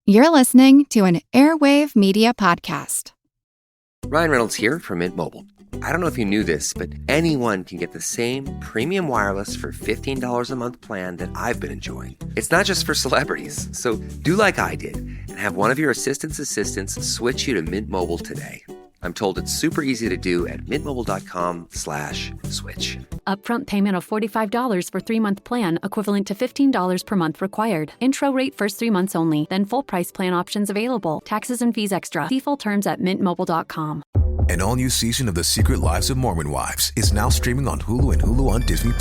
You're listening to an Airwave Media Podcast. Ryan Reynolds here from Mint Mobile. I don't know if you knew this, but anyone can get the same premium wireless for $15 a month plan that I've been enjoying. It's not just for celebrities. So do like I did and have one of your assistants switch you to Mint Mobile today. I'm told it's super easy to do at mintmobile.com/switch. Upfront payment of $45 for 3-month plan, equivalent to $15 per month required. Intro rate first 3 months only, then full price plan options available. Taxes and fees extra. See full terms at mintmobile.com. An all-new season of The Secret Lives of Mormon Wives is now streaming on Hulu and Hulu on Disney+.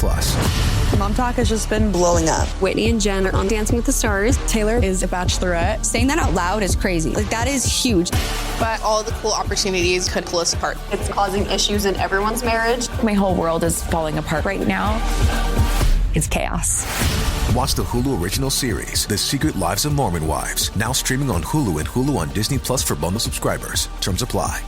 Mom Talk has just been blowing up. Whitney and Jen are on Dancing with the Stars. Taylor is a bachelorette. Saying that out loud is crazy. Like, that is huge. But all the cool opportunities could pull us apart. It's causing issues in everyone's marriage. My whole world is falling apart right now. It's chaos. Watch the Hulu original series, The Secret Lives of Mormon Wives, now streaming on Hulu and Hulu on Disney Plus for bundle subscribers. Terms apply.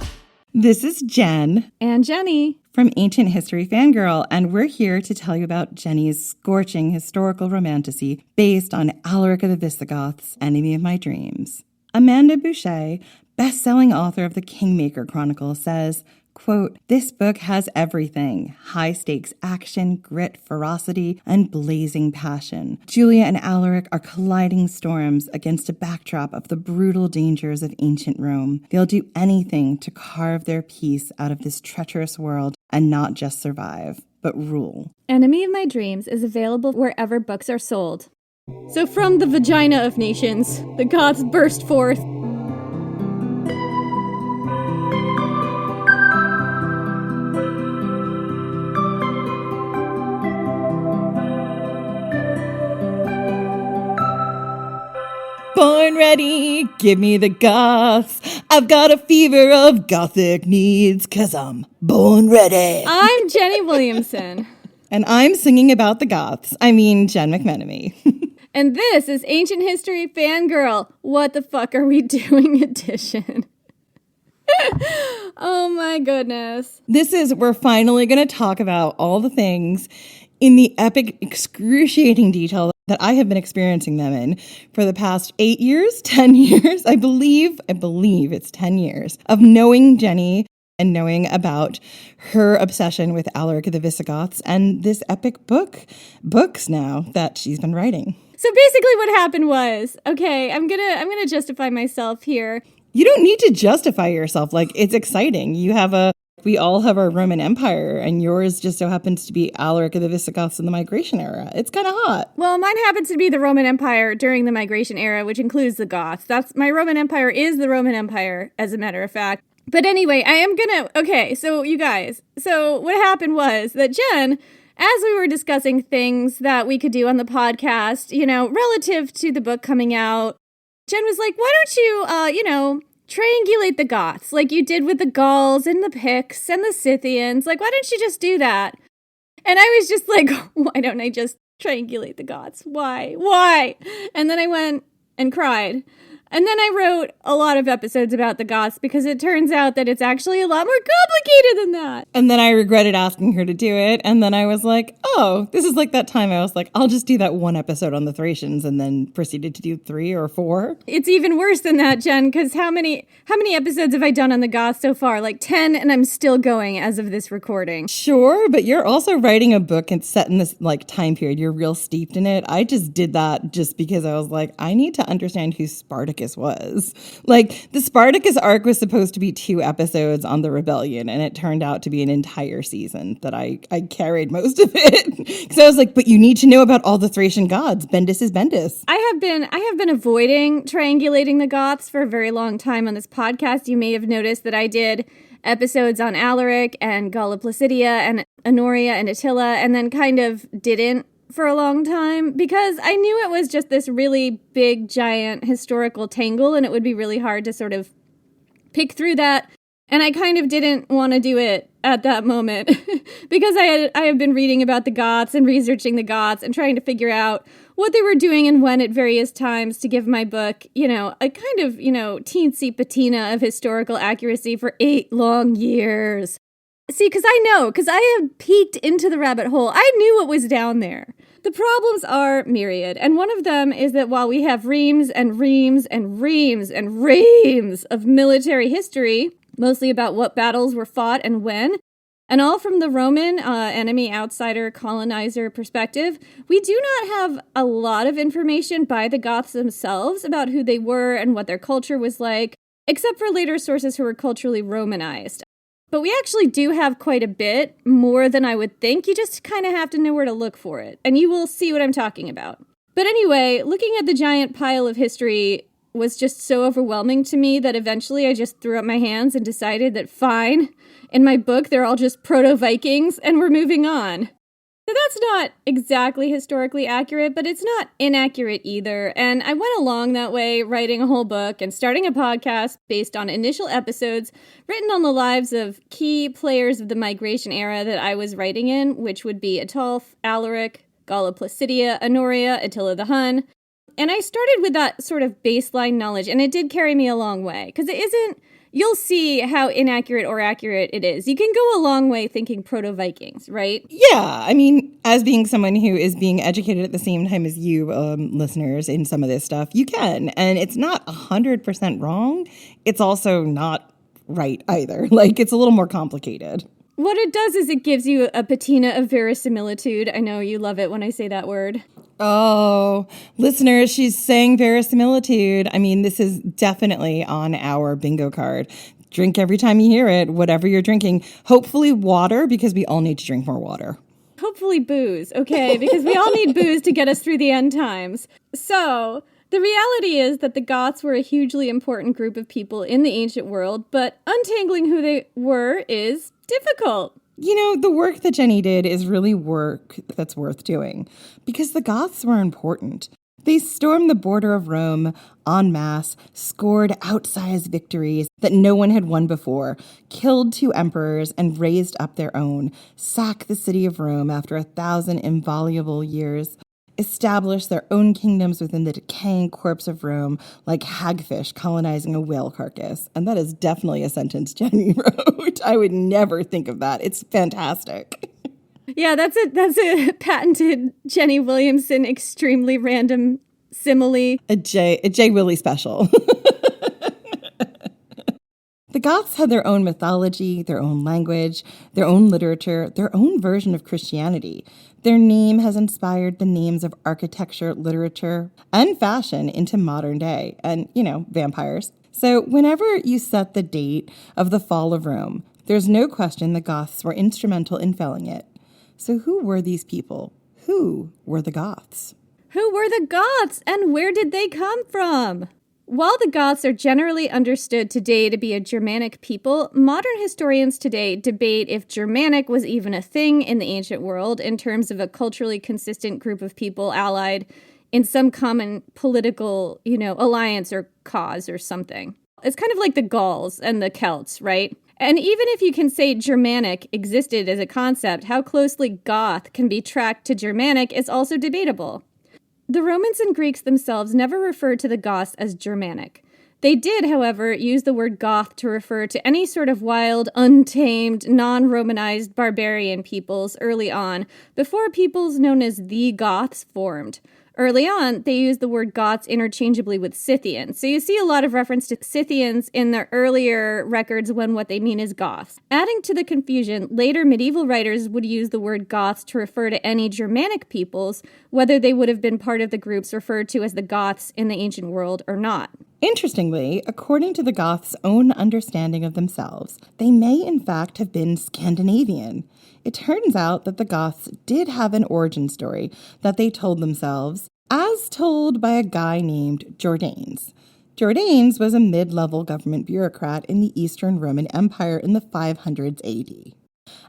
This is Jen. And Jenny. From Ancient History Fangirl, and we're here to tell you about Jenny's scorching historical romantasy based on Alaric of the Visigoths, Enemy of My Dreams. Amanda Boucher, best-selling author of the Kingmaker Chronicle, says, quote, "This book has everything: high-stakes action, grit, ferocity, and blazing passion. Julia and Alaric are colliding storms against a backdrop of the brutal dangers of ancient Rome. They'll do anything to carve their peace out of this treacherous world and not just survive, but rule." Enemy of My Dreams is available wherever books are sold. So from the vagina of nations, the Goths burst forth. Born ready, give me the Goths. I've got a fever of Gothic needs, 'cause I'm born ready. I'm Jenny Williamson. And I'm singing about the Goths. I mean, Jen McMenemy. And this is Ancient History Fangirl. What the fuck are we doing edition? Oh my goodness. We're finally going to talk about all the things in the epic, excruciating detail that I have been experiencing them in for the past 8 years, 10 years. I believe it's 10 years of knowing Jenny and knowing about her obsession with Alaric of the Visigoths and this epic books now that she's been writing. So basically what happened was, okay, I'm gonna justify myself here. You don't need to justify yourself. Like, it's exciting. We all have our Roman Empire, and yours just so happens to be Alaric of the Visigoths in the migration era. It's kind of hot. Well, mine happens to be the Roman Empire during the migration era, which includes the Goths. My Roman Empire is the Roman Empire, as a matter of fact. But anyway, so you guys, so what happened was that Jen, as we were discussing things that we could do on the podcast, relative to the book coming out, Jen was like, why don't you, triangulate the Goths like you did with the Gauls and the Picts and the Scythians? Like, why don't you just do that? And I was just like, why don't I just triangulate the Goths? Why? And then I went and cried. And then I wrote a lot of episodes about the Goths because it turns out that it's actually a lot more complicated than that. And then I regretted asking her to do it. And then I was like, oh, this is like that time I was like, I'll just do that one episode on the Thracians, and then proceeded to do 3 or 4. It's even worse than that, Jen, because how many episodes have I done on the Goths so far? Like 10, and I'm still going as of this recording. Sure, but you're also writing a book and set in this like time period. You're real steeped in it. I just did that just because I was like, I need to understand who Spartacus was. Like, the Spartacus arc was supposed to be 2 episodes on the rebellion, and it turned out to be an entire season that I carried most of it. So I was like, but you need to know about all the Thracian gods. Bendis is Bendis. I have been avoiding triangulating the Goths for a very long time on this podcast. You may have noticed that I did episodes on Alaric and Galla Placidia and Honoria and Attila, and then kind of didn't for a long time because I knew it was just this really big, giant historical tangle, and it would be really hard to sort of pick through that. And I kind of didn't want to do it at that moment because I have been reading about the Goths and researching the Goths and trying to figure out what they were doing and when at various times to give my book, a kind of, teensy patina of historical accuracy for 8 long years. See, because I have peeked into the rabbit hole. I knew what was down there. The problems are myriad, and one of them is that while we have reams and reams and reams and reams of military history, mostly about what battles were fought and when, and all from the Roman enemy, outsider, colonizer perspective, we do not have a lot of information by the Goths themselves about who they were and what their culture was like, except for later sources who were culturally Romanized. But we actually do have quite a bit, more than I would think. You just kind of have to know where to look for it, and you will see what I'm talking about. But anyway, looking at the giant pile of history was just so overwhelming to me that eventually I just threw up my hands and decided that fine, in my book they're all just proto-Vikings, and we're moving on. So that's not exactly historically accurate, but it's not inaccurate either, and I went along that way, writing a whole book and starting a podcast based on initial episodes written on the lives of key players of the migration era that I was writing in, which would be Ataulf, Alaric, Galla Placidia, Honoria, Attila the Hun. And I started with that sort of baseline knowledge, and it did carry me a long way, because it isn't, you'll see how inaccurate or accurate it is. You can go a long way thinking proto-Vikings, right? Yeah, I mean, as being someone who is being educated at the same time as you, listeners, in some of this stuff, you can. And it's not 100% wrong. It's also not right either. Like, it's a little more complicated. What it does is it gives you a patina of verisimilitude. I know you love it when I say that word. Oh, listeners, she's saying verisimilitude. I mean, this is definitely on our bingo card. Drink every time you hear it, whatever you're drinking. Hopefully water, because we all need to drink more water. Hopefully booze, okay? Because we all need booze to get us through the end times. So, the reality is that the Goths were a hugely important group of people in the ancient world, but untangling who they were is difficult. You know, the work that Jenny did is really work that's worth doing, because the Goths were important. They stormed the border of Rome en masse, scored outsized victories that no one had won before, killed 2 emperors and raised up their own, sacked the city of Rome after 1,000 inviolable years, established their own kingdoms within the decaying corpse of Rome, like hagfish colonizing a whale carcass. And that is definitely a sentence Jenny wrote. I would never think of that. It's fantastic. Yeah, that's a patented Jenny Williamson extremely random simile. A J. Willie special. The Goths had their own mythology, their own language, their own literature, their own version of Christianity. Their name has inspired the names of architecture, literature, and fashion into modern day, and, vampires. So whenever you set the date of the fall of Rome, there's no question the Goths were instrumental in felling it. So who were these people? Who were the Goths? Who were the Goths, and where did they come from? While the Goths are generally understood today to be a Germanic people, modern historians today debate if Germanic was even a thing in the ancient world in terms of a culturally consistent group of people allied in some common political, alliance or cause or something. It's kind of like the Gauls and the Celts, right? And even if you can say Germanic existed as a concept, how closely Goth can be tracked to Germanic is also debatable. The Romans and Greeks themselves never referred to the Goths as Germanic. They did, however, use the word Goth to refer to any sort of wild, untamed, non-Romanized barbarian peoples early on, before peoples known as the Goths formed. Early on, they used the word Goths interchangeably with Scythians, so you see a lot of reference to Scythians in the earlier records when what they mean is Goths. Adding to the confusion, later medieval writers would use the word Goths to refer to any Germanic peoples, whether they would have been part of the groups referred to as the Goths in the ancient world or not. Interestingly, according to the Goths' own understanding of themselves, they may in fact have been Scandinavian. It turns out that the Goths did have an origin story that they told themselves, as told by a guy named Jordanes. Jordanes was a mid-level government bureaucrat in the Eastern Roman Empire in the 500s AD.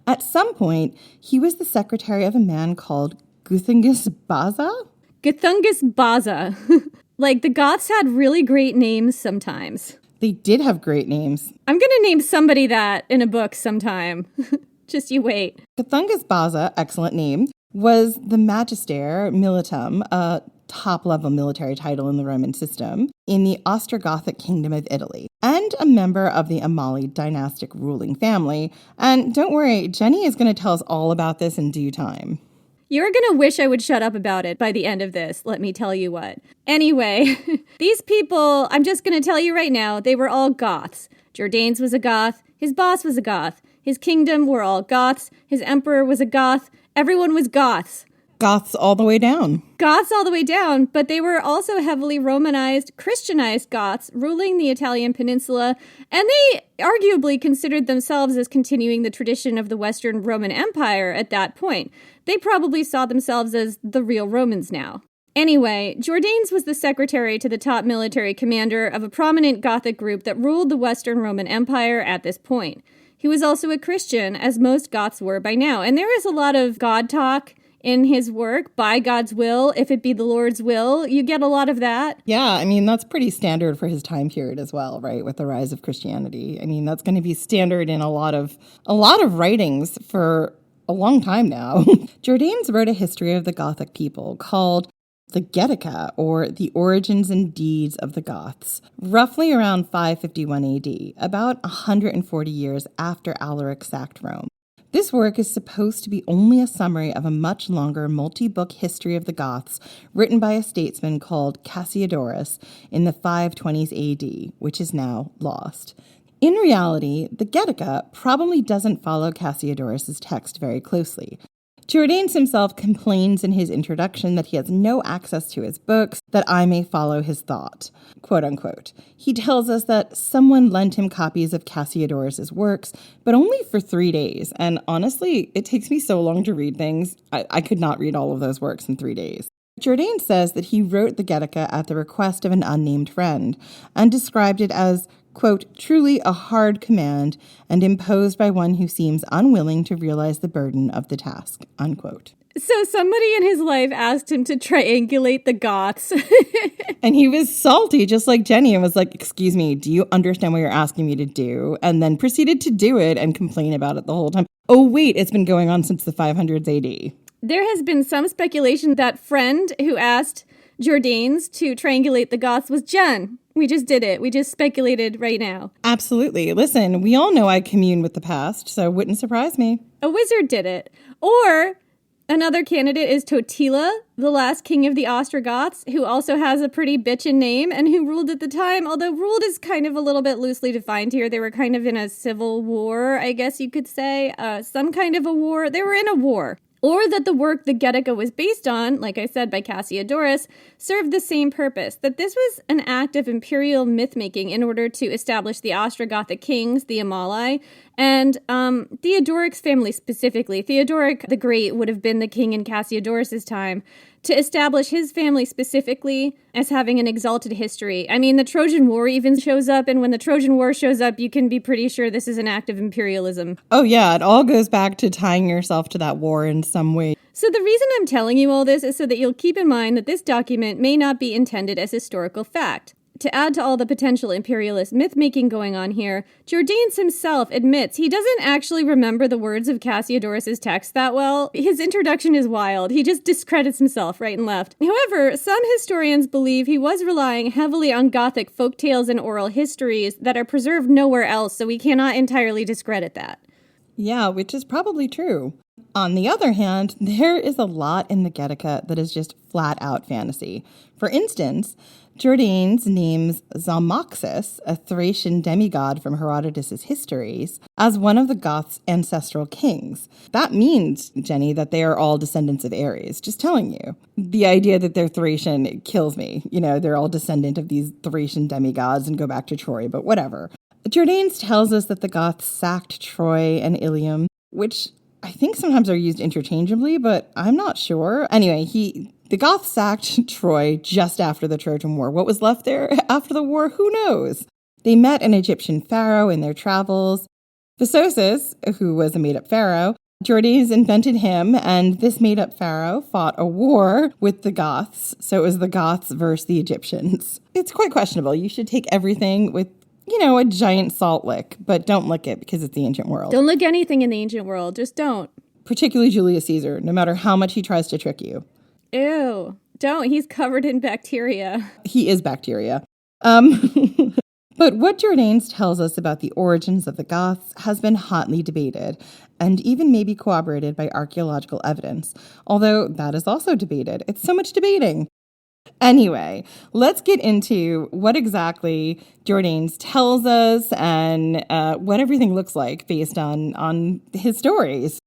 At some point, he was the secretary of a man called Guthungus Baza? Guthungus Baza. Like, the Goths had really great names sometimes. They did have great names. I'm going to name somebody that in a book sometime. Just you wait. Guthungus Baza, excellent name, was the Magister Militum, a top-level military title in the Roman system, in the Ostrogothic Kingdom of Italy, and a member of the Amalid dynastic ruling family. And don't worry, Jenny is going to tell us all about this in due time. You're gonna wish I would shut up about it by the end of this, let me tell you what. Anyway, these people, I'm just gonna tell you right now, they were all Goths. Jordanes was a Goth, his boss was a Goth, his kingdom were all Goths, his emperor was a Goth, everyone was Goths. Goths all the way down. Goths all the way down, but they were also heavily Romanized, Christianized Goths ruling the Italian peninsula, and they arguably considered themselves as continuing the tradition of the Western Roman Empire at that point. They probably saw themselves as the real Romans now. Anyway, Jordanes was the secretary to the top military commander of a prominent Gothic group that ruled the Western Roman Empire at this point. He was also a Christian, as most Goths were by now, and there is a lot of God talk in his work, by God's will, if it be the Lord's will. You get a lot of that. Yeah, I mean, that's pretty standard for his time period as well, right? With the rise of Christianity. I mean, that's going to be standard in a lot of writings for a long time now. Jordanes wrote a history of the Gothic people called the Getica, or The Origins and Deeds of the Goths, roughly around 551 AD, about 140 years after Alaric sacked Rome. This work is supposed to be only a summary of a much longer multi-book history of the Goths written by a statesman called Cassiodorus in the 520s AD, which is now lost. In reality, the Getica probably doesn't follow Cassiodorus' text very closely. Jordanes himself complains in his introduction that he has no access to his books, that I may follow his thought, quote unquote. He tells us that someone lent him copies of Cassiodorus' works, but only for 3 days. And honestly, it takes me so long to read things. I could not read all of those works in 3 days. Jordanes says that he wrote the Getica at the request of an unnamed friend and described it as, quote, truly a hard command and imposed by one who seems unwilling to realize the burden of the task, unquote. So somebody in his life asked him to triangulate the Goths. And he was salty, just like Jenny, and was like, excuse me, do you understand what you're asking me to do? And then proceeded to do it and complain about it the whole time. Oh, wait, it's been going on since the 500s AD. There has been some speculation that friend who asked Jordanes to triangulate the Goths was Jen. We just did it. We just speculated right now. Absolutely. Listen, we all know I commune with the past, so it wouldn't surprise me. A wizard did it. Or another candidate is Totila, the last king of the Ostrogoths, who also has a pretty bitchin' name and who ruled at the time, although ruled is kind of a little bit loosely defined here. They were kind of in a civil war, I guess you could say. Some kind of a war. They were in a war. Or that the work the Getica was based on, like I said, by Cassiodorus, served the same purpose, that this was an act of imperial myth-making in order to establish the Ostrogothic kings, the Amalai, and Theodoric's family specifically. Theodoric the Great would have been the king in Cassiodorus' time, to establish his family specifically as having an exalted history. I mean, the Trojan War even shows up, and when the Trojan War shows up, you can be pretty sure this is an act of imperialism. Oh yeah, it all goes back to tying yourself to that war in some way. So the reason I'm telling you all this is so that you'll keep in mind that this document may not be intended as historical fact. To add to all the potential imperialist myth-making going on here, Jordanes himself admits he doesn't actually remember the words of Cassiodorus' text that well. His introduction is wild. He just discredits himself right and left. However, some historians believe he was relying heavily on Gothic folktales and oral histories that are preserved nowhere else, so we cannot entirely discredit that. Yeah, which is probably true. On the other hand, there is a lot in the Getica that is just flat-out fantasy. For instance, Jordanes names Zalmoxis, a Thracian demigod from Herodotus' histories, as one of the Goths' ancestral kings. That means, Jenny, that they are all descendants of Ares. Just telling you. The idea that they're Thracian kills me. You know, they're all descendant of these Thracian demigods and go back to Troy, but whatever. Jordanes tells us that the Goths sacked Troy and Ilium, which I think sometimes are used interchangeably, but I'm not sure. Anyway, the Goths sacked Troy just after the Trojan War. What was left there after the war? Who knows? They met an Egyptian pharaoh in their travels. Phososis, who was a made-up pharaoh, Jordanes invented him, and this made-up pharaoh fought a war with the Goths. So it was the Goths versus the Egyptians. It's quite questionable. You should take everything with, you know, a giant salt lick, but don't lick it because it's the ancient world. Don't lick anything in the ancient world. Just don't. Particularly Julius Caesar, no matter how much he tries to trick you. Ew. Don't. He's covered in bacteria. He is bacteria. But what Jourdains tells us about the origins of the Goths has been hotly debated, and even maybe corroborated by archaeological evidence, although that is also debated. It's so much debating. Anyway, let's get into what exactly Jourdains tells us and what everything looks like based on his stories.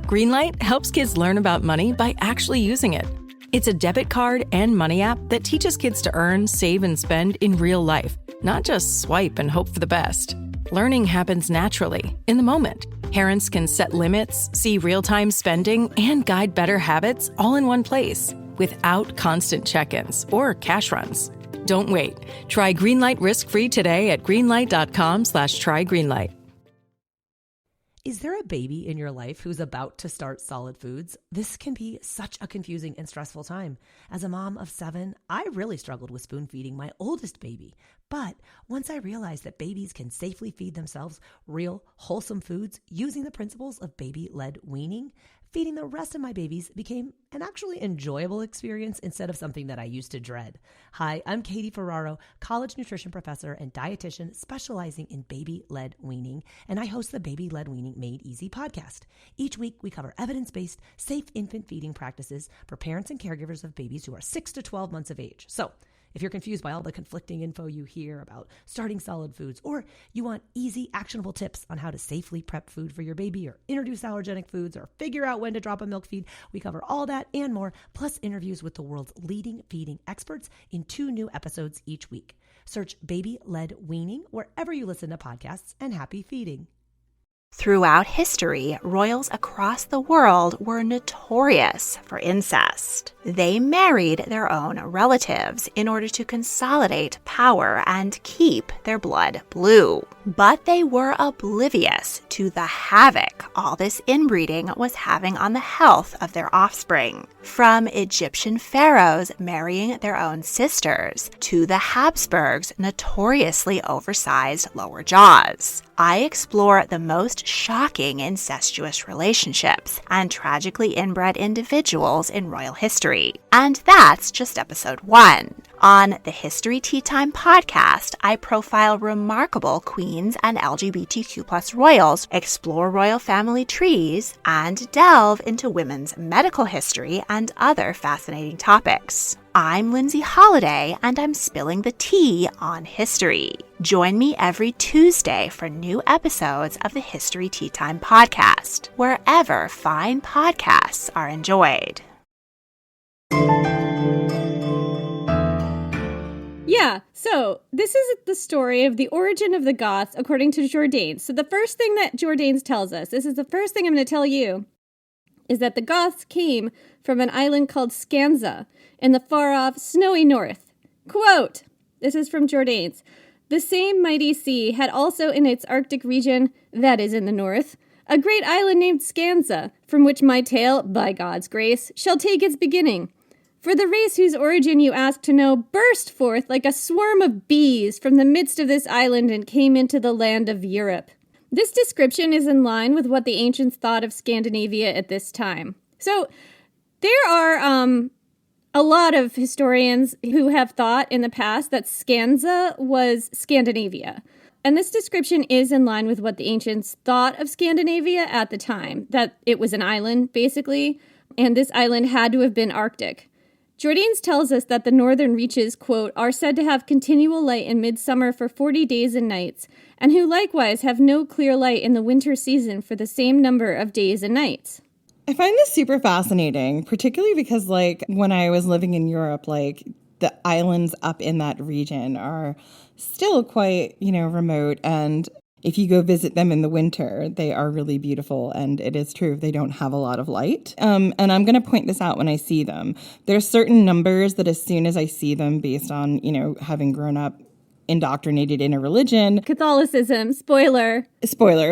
Greenlight helps kids learn about money by actually using it. It's a debit card and money app that teaches kids to earn, save, and spend in real life, not just swipe and hope for the best. Learning happens naturally, in the moment. Parents can set limits, see real-time spending, and guide better habits all in one place, without constant check-ins or cash runs. Don't wait. Try Greenlight risk-free today at greenlight.com/trygreenlight. Is there a baby in your life who's about to start solid foods? This can be such a confusing and stressful time. As a mom of 7, I really struggled with spoon feeding my oldest baby. But once I realized that babies can safely feed themselves real, wholesome foods using the principles of baby-led weaning, feeding the rest of my babies became an actually enjoyable experience instead of something that I used to dread. Hi, I'm Katie Ferraro, college nutrition professor and dietitian specializing in baby-led weaning, and I host the Baby-Led Weaning Made Easy podcast. Each week, we cover evidence-based, safe infant feeding practices for parents and caregivers of babies who are 6 to 12 months of age. So, if you're confused by all the conflicting info you hear about starting solid foods, or you want easy, actionable tips on how to safely prep food for your baby or introduce allergenic foods or figure out when to drop a milk feed, we cover all that and more, plus interviews with the world's leading feeding experts in 2 new episodes each week. Search Baby-Led Weaning wherever you listen to podcasts, and happy feeding. Throughout history, royals across the world were notorious for incest. They married their own relatives in order to consolidate power and keep their blood blue. But they were oblivious to the havoc all this inbreeding was having on the health of their offspring. From Egyptian pharaohs marrying their own sisters to the Habsburgs' notoriously oversized lower jaws. I explore the most shocking incestuous relationships and tragically inbred individuals in royal history. And that's just episode 1. On the History Tea Time podcast, I profile remarkable queens and LGBTQ+ royals, explore royal family trees, and delve into women's medical history and other fascinating topics. I'm Lindsay Holiday, and I'm spilling the tea on history. Join me every Tuesday for new episodes of the History Tea Time podcast, wherever fine podcasts are enjoyed. Yeah, so this is the story of the origin of the Goths according to Jourdains. So the first thing that Jourdains tells us, this is the first thing I'm going to tell you, is that the Goths came from an island called Scanza in the far-off snowy north. Quote, this is from Jourdains, "The same mighty sea had also in its Arctic region, that is in the north, a great island named Scanza, from which my tale, by God's grace, shall take its beginning. For the race whose origin you ask to know burst forth like a swarm of bees from the midst of this island and came into the land of Europe." This description is in line with what the ancients thought of Scandinavia at this time. So there are a lot of historians who have thought in the past that Scanza was Scandinavia. And this description is in line with what the ancients thought of Scandinavia at the time, that it was an island, basically, and this island had to have been Arctic. Jourdains tells us that the northern reaches, quote, "are said to have continual light in midsummer for 40 days and nights, and who likewise have no clear light in the winter season for the same number of days and nights." I find this super fascinating, particularly because, when I was living in Europe, the islands up in that region are still quite, remote. And if you go visit them in the winter, they are really beautiful. And it is true, they don't have a lot of light. And I'm going to point this out when I see them. There's certain numbers that as soon as I see them, based on, having grown up indoctrinated in a religion. Catholicism, spoiler,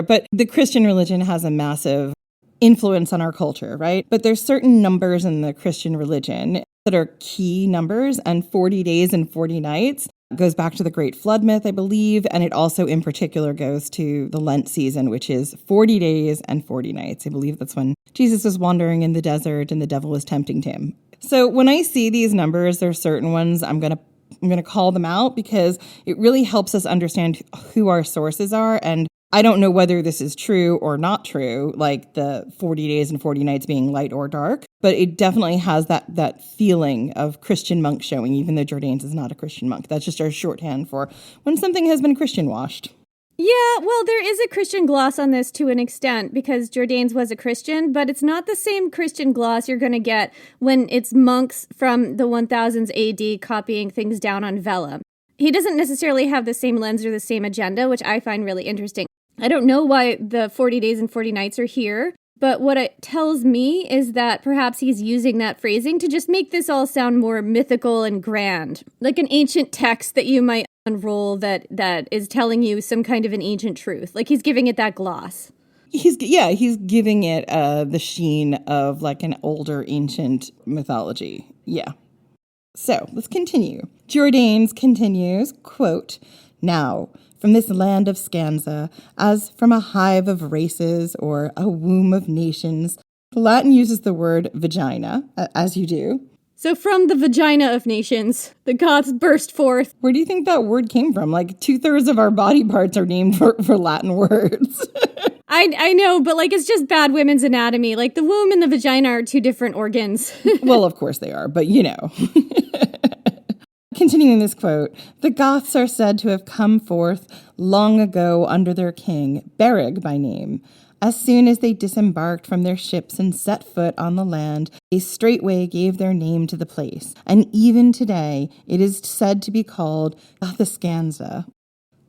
but the Christian religion has a massive influence on our culture, right? But there's certain numbers in the Christian religion that are key numbers, and 40 days and 40 nights It goes back to the Great Flood myth, I believe, and it also in particular goes to the Lent season, which is 40 days and 40 nights. I believe that's when Jesus was wandering in the desert and the devil was tempting him. So when I see these numbers, there's certain ones I'm going to call them out because it really helps us understand who our sources are. And I don't know whether this is true or not true, like the 40 days and 40 nights being light or dark, but it definitely has that feeling of Christian monk showing, even though Jourdain's is not a Christian monk. That's just our shorthand for when something has been Christian washed. Yeah, well, there is a Christian gloss on this to an extent because Jourdain's was a Christian, but it's not the same Christian gloss you're going to get when it's monks from the 1000s AD copying things down on vellum. He doesn't necessarily have the same lens or the same agenda, which I find really interesting. I don't know why the 40 days and 40 nights are here, but what it tells me is that perhaps he's using that phrasing to just make this all sound more mythical and grand, like an ancient text that you might unroll that is telling you some kind of an ancient truth. Like he's giving it that gloss. He's giving it the sheen of like an older ancient mythology. Yeah. So let's continue. Jourdain's continues, quote, "Now, from this land of Scanza, as from a hive of races or a womb of nations," Latin uses the word vagina, as you do. So from the vagina of nations, the Goths burst forth. Where do you think that word came from? Like 2/3 of our body parts are named for Latin words. I know, but like it's just bad women's anatomy. Like the womb and the vagina are two different organs. Well, of course they are, but you know. Continuing this quote, "The Goths are said to have come forth long ago under their king, Berig by name. As soon as they disembarked from their ships and set foot on the land, they straightway gave their name to the place, and even today it is said to be called Gothiscanza."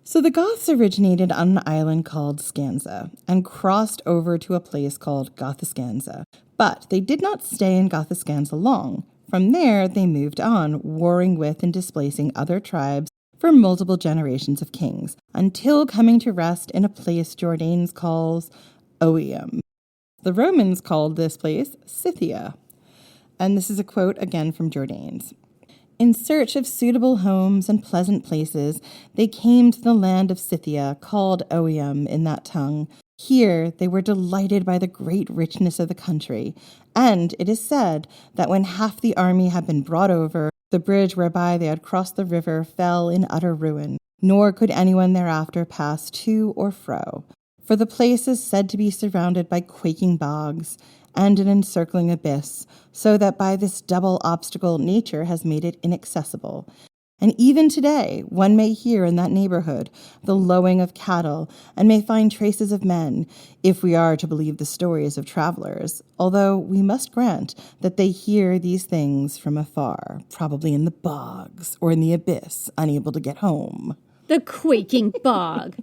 So the Goths originated on an island called Scanza and crossed over to a place called Gothiscanza. But they did not stay in Gothiscanza long. From there, they moved on, warring with and displacing other tribes for multiple generations of kings, until coming to rest in a place Jourdain's calls Oium. The Romans called this place Scythia. And this is a quote again from Jourdain's. "In search of suitable homes and pleasant places, they came to the land of Scythia, called Oium in that tongue. Here they were delighted by the great richness of the country, and it is said that when half the army had been brought over, the bridge whereby they had crossed the river fell in utter ruin, nor could anyone thereafter pass to or fro. For the place is said to be surrounded by quaking bogs and an encircling abyss, so that by this double obstacle nature has made it inaccessible. And even today, one may hear in that neighborhood the lowing of cattle and may find traces of men, if we are to believe the stories of travelers, although we must grant that they hear these things from afar, probably in the bogs or in the abyss, unable to get home." The quaking bog.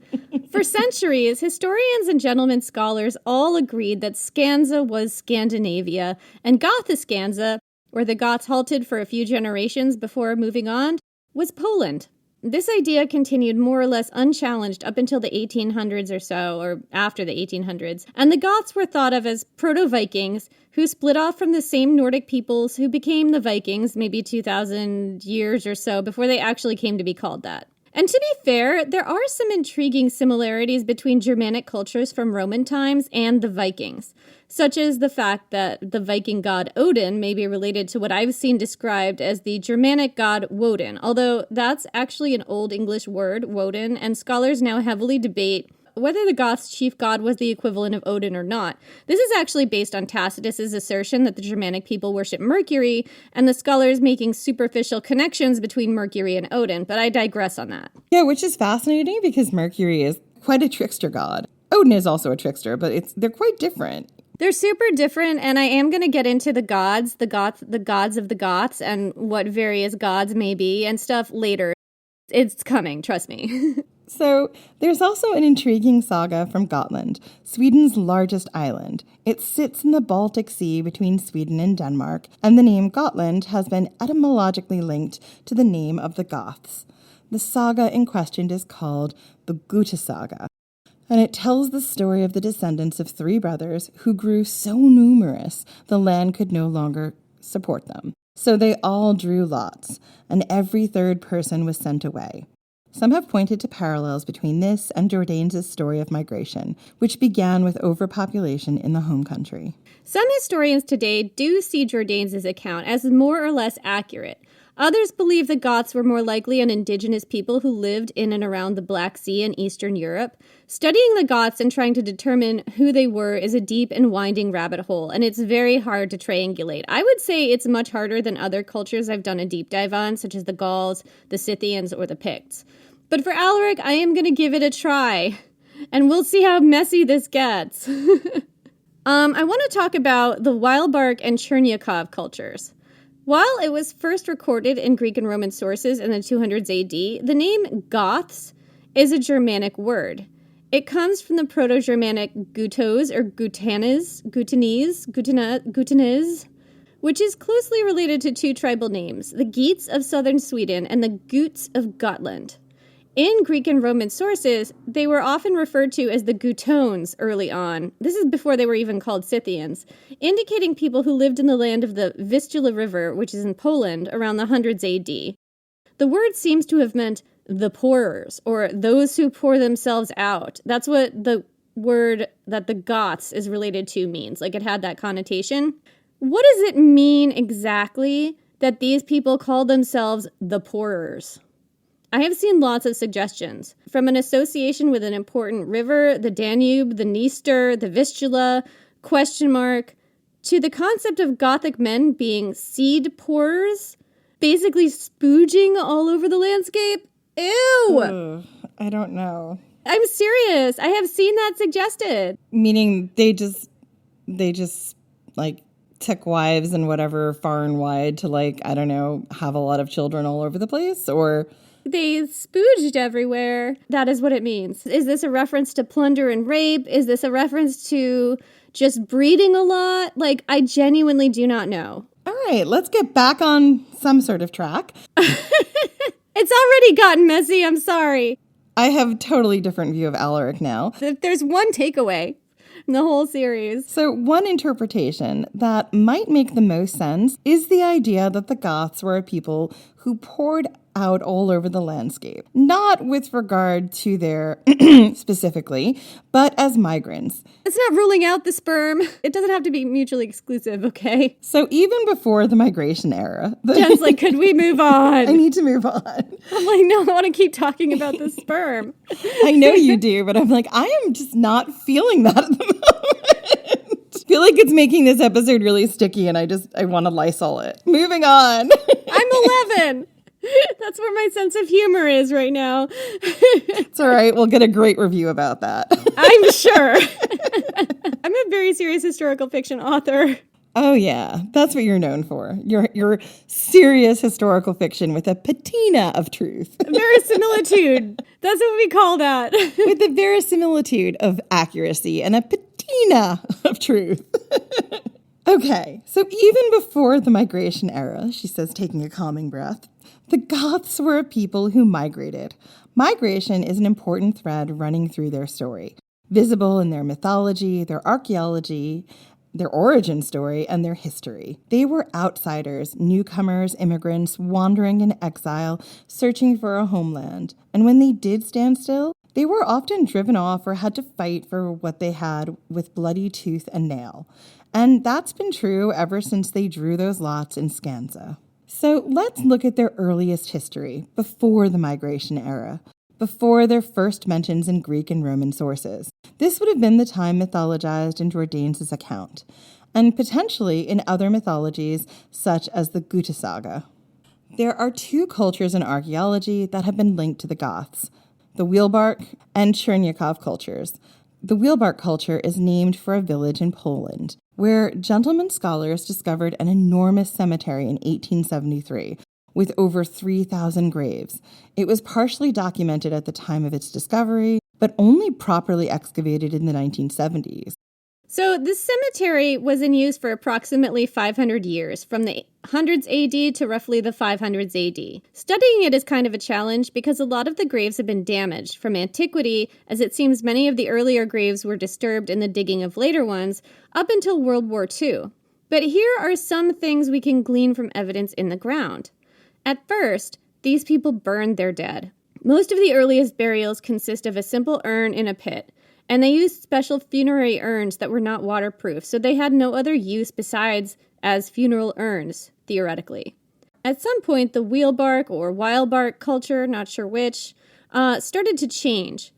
For centuries, historians and gentlemen scholars all agreed that Scanza was Scandinavia, and Gothiscanza, where the Goths halted for a few generations before moving on, was Poland. This idea continued more or less unchallenged up until the 1800s or so, or after the 1800s, and the Goths were thought of as proto-Vikings who split off from the same Nordic peoples who became the Vikings maybe 2,000 years or so before they actually came to be called that. And to be fair, there are some intriguing similarities between Germanic cultures from Roman times and the Vikings, such as the fact that the Viking god Odin may be related to what I've seen described as the Germanic god Woden, although that's actually an Old English word, Woden, and scholars now heavily debate whether the Goths' chief god was the equivalent of Odin or not. This is actually based on Tacitus's assertion that the Germanic people worship Mercury, and the scholars making superficial connections between Mercury and Odin, but I digress on that. Yeah, which is fascinating because Mercury is quite a trickster god. Odin is also a trickster, but they're quite different. They're super different, and I am going to get into the gods of the Goths, and what various gods may be and stuff later. It's coming, trust me. So, there's also an intriguing saga from Gotland, Sweden's largest island. It sits in the Baltic Sea between Sweden and Denmark, and the name Gotland has been etymologically linked to the name of the Goths. The saga in question is called the Gute Saga, and it tells the story of the descendants of 3 brothers who grew so numerous the land could no longer support them. So they all drew lots, and every third person was sent away. Some have pointed to parallels between this and Jourdain's story of migration, which began with overpopulation in the home country. Some historians today do see Jourdain's account as more or less accurate. Others believe the Goths were more likely an indigenous people who lived in and around the Black Sea in Eastern Europe. Studying the Goths and trying to determine who they were is a deep and winding rabbit hole, and it's very hard to triangulate. I would say it's much harder than other cultures I've done a deep dive on, such as the Gauls, the Scythians, or the Picts. But for Alaric, I am going to give it a try, and we'll see how messy this gets. I want to talk about the Weilbark and Chernyakov cultures. While it was first recorded in Greek and Roman sources in the 200s AD, the name Goths is a Germanic word. It comes from the Proto-Germanic gutos or gutanese, which is closely related to two tribal names, the Geats of southern Sweden and the Guts of Gotland. In Greek and Roman sources, they were often referred to as the Gutones early on. This is before they were even called Scythians, indicating people who lived in the land of the Vistula River, which is in Poland, around the 100s AD. The word seems to have meant the pourers, or those who pour themselves out. That's what the word that the Goths is related to means. Like, it had that connotation. What does it mean exactly that these people call themselves the pourers? I have seen lots of suggestions, from an association with an important river, the Danube, the Dniester, the Vistula, ? To the concept of Gothic men being seed pourers, basically spooging all over the landscape. Ew! Ugh, I don't know. I'm serious. I have seen that suggested. Meaning they just like took wives and whatever far and wide to, like, I don't know, have a lot of children all over the place, or... They spooged everywhere. That is what it means. Is this a reference to plunder and rape? Is this a reference to just breeding a lot? Like, I genuinely do not know. All right, let's get back on some sort of track. It's already gotten messy, I'm sorry. I have a totally different view of Alaric now. There's one takeaway in the whole series. So one interpretation that might make the most sense is the idea that the Goths were a people who poured out all over the landscape, not with regard to their specifically, but as migrants. It's not ruling out the sperm. It doesn't have to be mutually exclusive, okay? So even before the migration era... Jen's like, could we move on? I need to move on. I'm like, no, I want to keep talking about the sperm. I know you do, but I'm like, I am just not feeling that at the moment. I feel like it's making this episode really sticky, and I want to Lysol it. Moving on. I'm 11. That's where my sense of humor is right now. It's all right. We'll get a great review about that. I'm sure. I'm a very serious historical fiction author. Oh, yeah. That's what you're known for. You're serious historical fiction with a patina of truth. Verisimilitude. That's what we call that. With a verisimilitude of accuracy and a patina of truth. Okay, so even before the migration era, she says, taking a calming breath, the Goths were a people who migrated. Migration is an important thread running through their story, visible in their mythology, their archaeology, their origin story, and their history. They were outsiders, newcomers, immigrants, wandering in exile, searching for a homeland. And when they did stand still, they were often driven off or had to fight for what they had with bloody tooth and nail. And that's been true ever since they drew those lots in Scanza. So let's look at their earliest history, before the migration era, before their first mentions in Greek and Roman sources. This would have been the time mythologized in Jourdain's account, and potentially in other mythologies such as the Gutta saga. There are two cultures in archaeology that have been linked to the Goths, the Weilbark and Chernyakov cultures. The Weilbark culture is named for a village in Poland, where gentlemen scholars discovered an enormous cemetery in 1873 with over 3,000 graves. It was partially documented at the time of its discovery, but only properly excavated in the 1970s. So this cemetery was in use for approximately 500 years, from the 100s AD to roughly the 500s AD. Studying it is kind of a challenge because a lot of the graves have been damaged from antiquity, as it seems many of the earlier graves were disturbed in the digging of later ones, up until World War II. But here are some things we can glean from evidence in the ground. At first, these people burned their dead. Most of the earliest burials consist of a simple urn in a pit, and they used special funerary urns that were not waterproof, so they had no other use besides as funeral urns, theoretically. At some point, the wheelbark or wildbark culture, not sure which, started to change.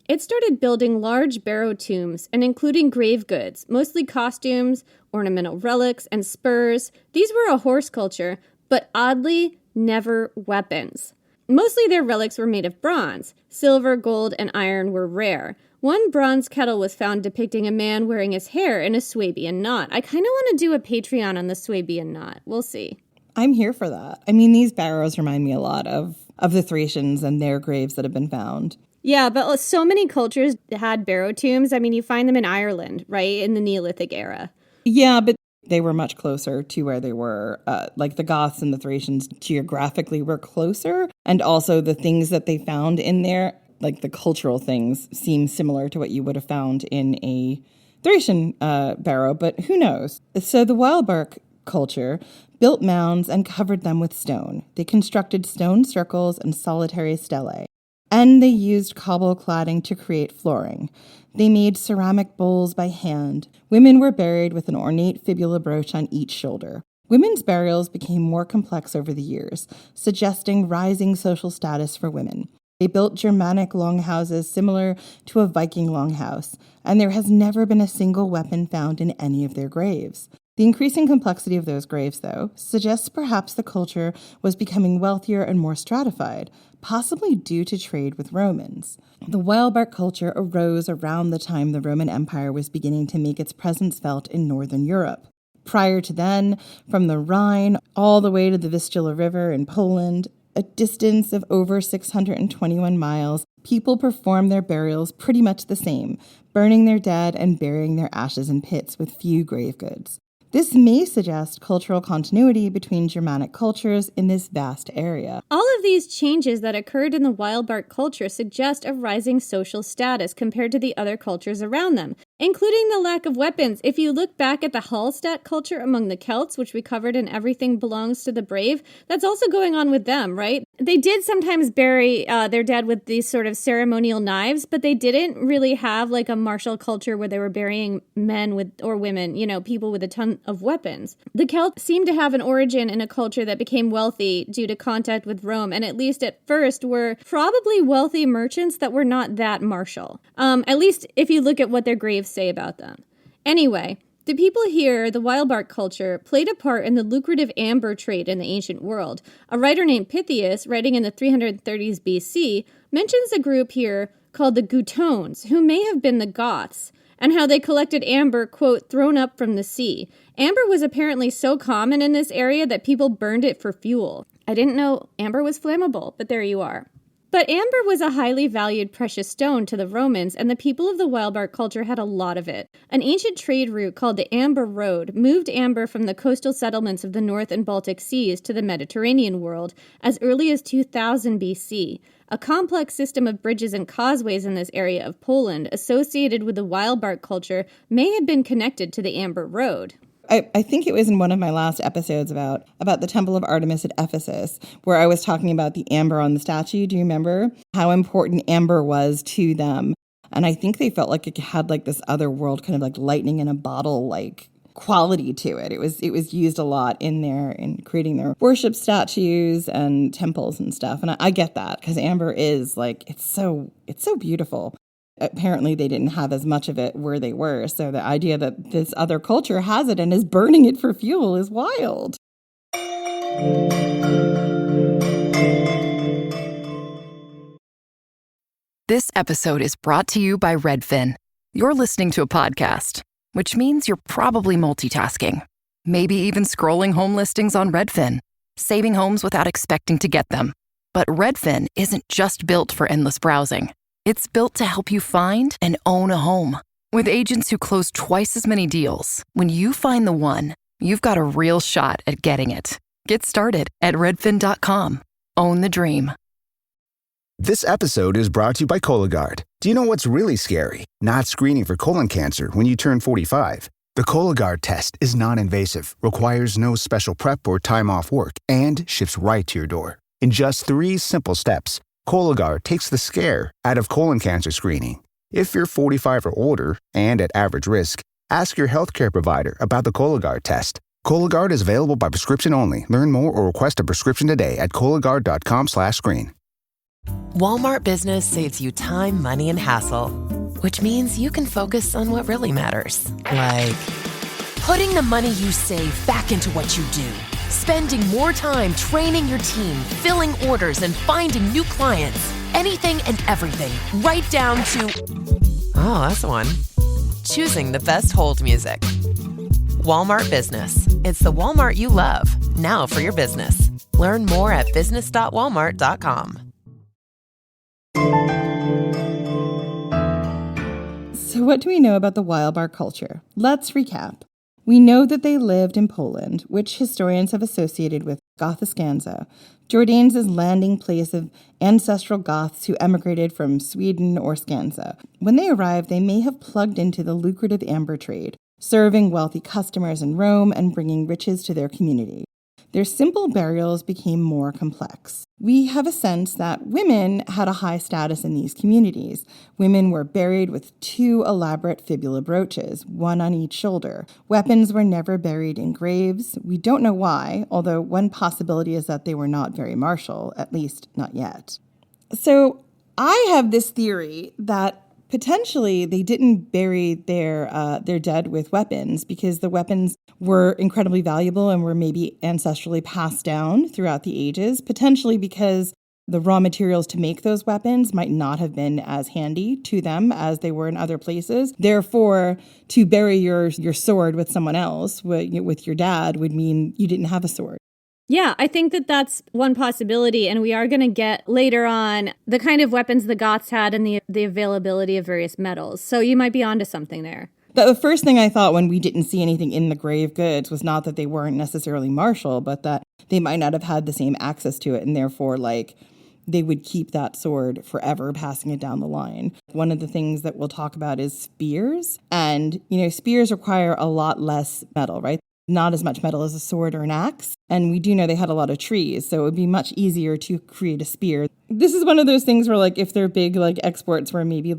It started building large barrow tombs and including grave goods, mostly costumes, ornamental relics, and spurs. These were a horse culture, but oddly, never weapons. Mostly their relics were made of bronze. Silver, gold, and iron were rare. One bronze kettle was found depicting a man wearing his hair in a Swabian knot. I kind of want to do a Patreon on the Swabian knot. We'll see. I'm here for that. I mean, these barrows remind me a lot of the Thracians and their graves that have been found. Yeah, but so many cultures had barrow tombs. I mean, you find them in Ireland, right, in the Neolithic era. Yeah, but they were much closer to where they were. Like the Goths and the Thracians geographically were closer. And also the things that they found in there, like the cultural things, seem similar to what you would have found in a Thracian barrow, but who knows? So the wildbark culture built mounds and covered them with stone. They constructed stone circles and solitary stelae. And they used cobble cladding to create flooring. They made ceramic bowls by hand. Women were buried with an ornate fibula brooch on each shoulder. Women's burials became more complex over the years, suggesting rising social status for women. They built Germanic longhouses similar to a Viking longhouse, and there has never been a single weapon found in any of their graves. The increasing complexity of those graves, though, suggests perhaps the culture was becoming wealthier and more stratified, possibly due to trade with Romans. The wildbark culture arose around the time the Roman Empire was beginning to make its presence felt in northern Europe. Prior to then, from the Rhine all the way to the Vistula River in Poland, a distance of over 621 miles, people performed their burials pretty much the same, burning their dead and burying their ashes in pits with few grave goods. This may suggest cultural continuity between Germanic cultures in this vast area. All of these changes that occurred in the wildbark culture suggest a rising social status compared to the other cultures around them, including the lack of weapons. If you look back at the Hallstatt culture among the Celts, which we covered in Everything Belongs to the Brave, that's also going on with them, right? They did sometimes bury their dead with these sort of ceremonial knives, but they didn't really have like a martial culture where they were burying men with or women, people with a ton of weapons. The Celts seem to have an origin in a culture that became wealthy due to contact with Rome, and at least at first were probably wealthy merchants that were not that martial. At least if you look at what their graves say about them. Anyway, the people here, the wildbark culture, played a part in the lucrative amber trade in the ancient world. A writer named Pythias, writing in the 330s BC, mentions a group here called the Gutones, who may have been the Goths, and how they collected amber, quote, thrown up from the sea. Amber was apparently so common in this area that people burned it for fuel. I didn't know amber was flammable, but there you are. But amber was a highly valued precious stone to the Romans, and the people of the wildbark culture had a lot of it. An ancient trade route called the Amber Road moved amber from the coastal settlements of the North and Baltic Seas to the Mediterranean world as early as 2000 BC. A complex system of bridges and causeways in this area of Poland associated with the wildbark culture may have been connected to the Amber Road. I think it was in one of my last episodes about the Temple of Artemis at Ephesus, where I was talking about the amber on the statue. Do you remember how important amber was to them? And I think they felt like it had like this other world kind of like lightning in a bottle like quality to it. It was used a lot in creating their worship statues and temples and stuff. And I get that because amber is like it's so beautiful. Apparently they didn't have as much of it where they were. So the idea that this other culture has it and is burning it for fuel is wild. This episode is brought to you by Redfin. You're listening to a podcast, which means you're probably multitasking. Maybe even scrolling home listings on Redfin, saving homes without expecting to get them. But Redfin isn't just built for endless browsing. It's built to help you find and own a home. With agents who close twice as many deals, when you find the one, you've got a real shot at getting it. Get started at redfin.com. Own the dream. This episode is brought to you by Cologuard. Do you know what's really scary? Not screening for colon cancer when you turn 45. The Cologuard test is non-invasive, requires no special prep or time off work, and ships right to your door. In just 3 simple steps, Cologuard takes the scare out of colon cancer screening. If you're 45 or older and at average risk, ask your healthcare provider about the Cologuard test. Cologuard is available by prescription only. Learn more or request a prescription today at Cologuard.com/screen. Walmart Business saves you time, money, and hassle, which means you can focus on what really matters. Like putting the money you save back into what you do. Spending more time training your team, filling orders, and finding new clients. Anything and everything, right down to, oh, that's one, choosing the best hold music. Walmart Business. It's the Walmart you love, now for your business. Learn more at business.walmart.com. So what do we know about the wild bar culture? Let's recap. We know that they lived in Poland, which historians have associated with Gothiscanza, Jordanes' landing place of ancestral Goths who emigrated from Sweden or Skansa. When they arrived, they may have plugged into the lucrative amber trade, serving wealthy customers in Rome and bringing riches to their community. Their simple burials became more complex. We have a sense that women had a high status in these communities. Women were buried with 2 elaborate fibula brooches, 1 on each shoulder. Weapons were never buried in graves. We don't know why, although one possibility is that they were not very martial, at least not yet. So I have this theory that potentially they didn't bury their dead with weapons because the weapons were incredibly valuable and were maybe ancestrally passed down throughout the ages, potentially because the raw materials to make those weapons might not have been as handy to them as they were in other places. Therefore, to bury your sword with someone else, with your dad, would mean you didn't have a sword. Yeah, I think that that's one possibility, and we are going to get later on the kind of weapons the Goths had and the availability of various metals. So you might be onto something there. The first thing I thought when we didn't see anything in the grave goods was not that they weren't necessarily martial, but that they might not have had the same access to it, and therefore, they would keep that sword forever, passing it down the line. One of the things that we'll talk about is spears, and, spears require a lot less metal, right? Not as much metal as a sword or an axe. And we do know they had a lot of trees, so it would be much easier to create a spear. This is one of those things where, if their big, exports were maybe,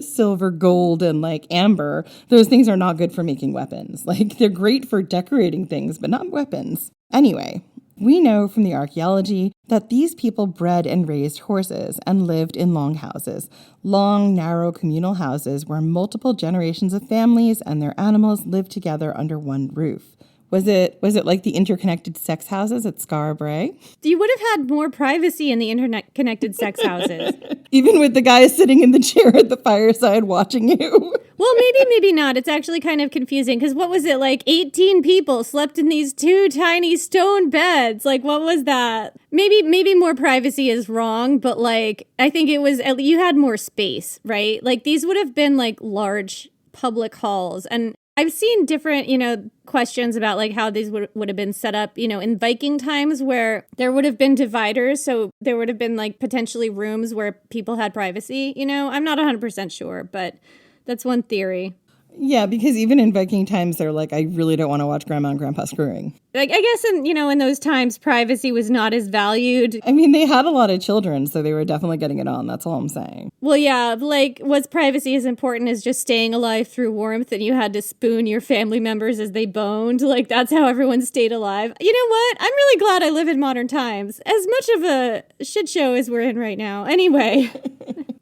silver, gold, and, amber, those things are not good for making weapons. They're great for decorating things, but not weapons. Anyway, we know from the archaeology that these people bred and raised horses and lived in longhouses, long, narrow communal houses where multiple generations of families and their animals lived together under one roof. Was it like the interconnected sex houses at Scarborough? You would have had more privacy in the internet-connected sex houses. Even with the guy sitting in the chair at the fireside watching you. Well, maybe not. It's actually kind of confusing because what was it, 18 people slept in these 2 tiny stone beds? What was that? Maybe more privacy is wrong, but I think it was, you had more space, right? These would have been large public halls. And I've seen different, questions about how these would have been set up, in Viking times where there would have been dividers. So there would have been potentially rooms where people had privacy, I'm not 100% sure, but that's one theory. Yeah, because even in Viking times, they're I really don't want to watch Grandma and Grandpa screwing. I guess in those times, privacy was not as valued. I mean, they had a lot of children, so they were definitely getting it on. That's all I'm saying. Well, yeah, was privacy as important as just staying alive through warmth and you had to spoon your family members as they boned? That's how everyone stayed alive. You know what? I'm really glad I live in modern times. As much of a shit show as we're in right now. Anyway.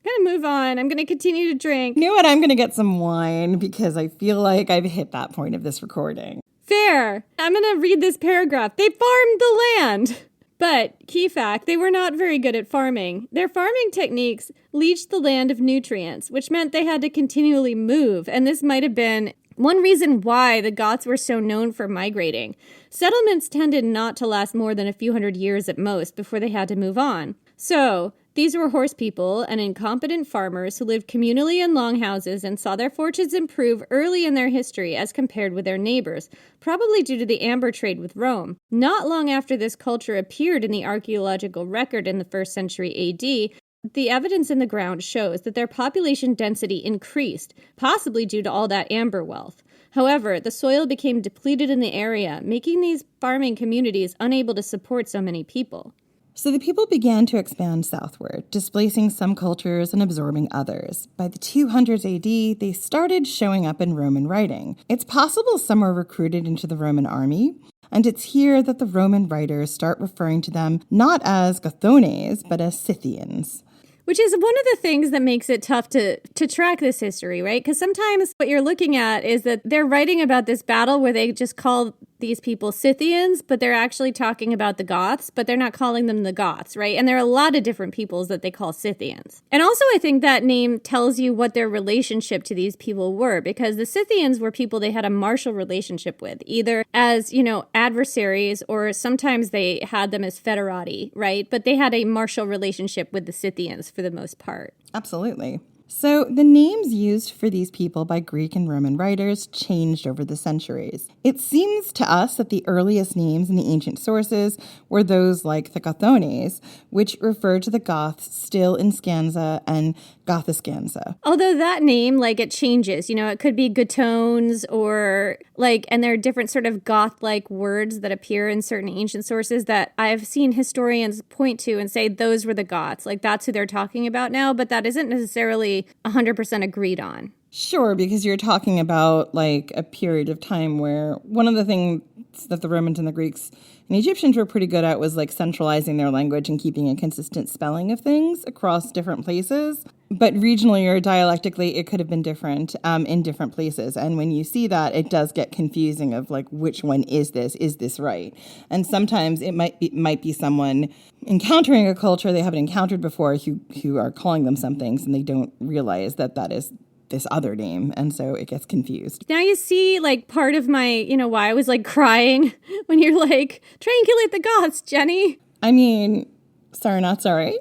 I'm gonna move on. I'm gonna continue to drink. You know what? I'm gonna get some wine because I feel like I've hit that point of this recording. Fair. I'm gonna read this paragraph. They farmed the land. But, key fact, they were not very good at farming. Their farming techniques leached the land of nutrients, which meant they had to continually move, and this might have been one reason why the Goths were so known for migrating. Settlements tended not to last more than a few hundred years at most before they had to move on. So, these were horse people and incompetent farmers who lived communally in longhouses and saw their fortunes improve early in their history as compared with their neighbors, probably due to the amber trade with Rome. Not long after this culture appeared in the archaeological record in the 1st century AD, the evidence in the ground shows that their population density increased, possibly due to all that amber wealth. However, the soil became depleted in the area, making these farming communities unable to support so many people. So the people began to expand southward, displacing some cultures and absorbing others. By the 200s AD, they started showing up in Roman writing. It's possible some were recruited into the Roman army, and it's here that the Roman writers start referring to them not as Gothones, but as Scythians. Which is one of the things that makes it tough to track this history, right? Because sometimes what you're looking at is that they're writing about this battle where they just call these people Scythians, but they're actually talking about the Goths, but they're not calling them the Goths, right? And there are a lot of different peoples that they call Scythians. And also I think that name tells you what their relationship to these people were, because the Scythians were people they had a martial relationship with, either as, adversaries, or sometimes they had them as federati, right? But they had a martial relationship with the Scythians for the most part. Absolutely. So the names used for these people by Greek and Roman writers changed over the centuries. It seems to us that the earliest names in the ancient sources were those like the Gothones, which refer to the Goths still in Scanza and Gothiscanza. Although that name, it changes. It could be Gotones or and there are different sort of Goth-like words that appear in certain ancient sources that I've seen historians point to and say those were the Goths. That's who they're talking about now, but that isn't necessarily 100% agreed on. Sure, because you're talking about a period of time where one of the things that the Romans and the Greeks and Egyptians were pretty good at was centralizing their language and keeping a consistent spelling of things across different places. But regionally or dialectically, it could have been different in different places. And when you see that, it does get confusing of which one is this right? And sometimes it might be someone encountering a culture they haven't encountered before who are calling them some things and they don't realize that is this other name, and so it gets confused. Now you see, part of my, why I was, crying when you're triangulate the Goths, Jenny. I mean, sorry, not sorry.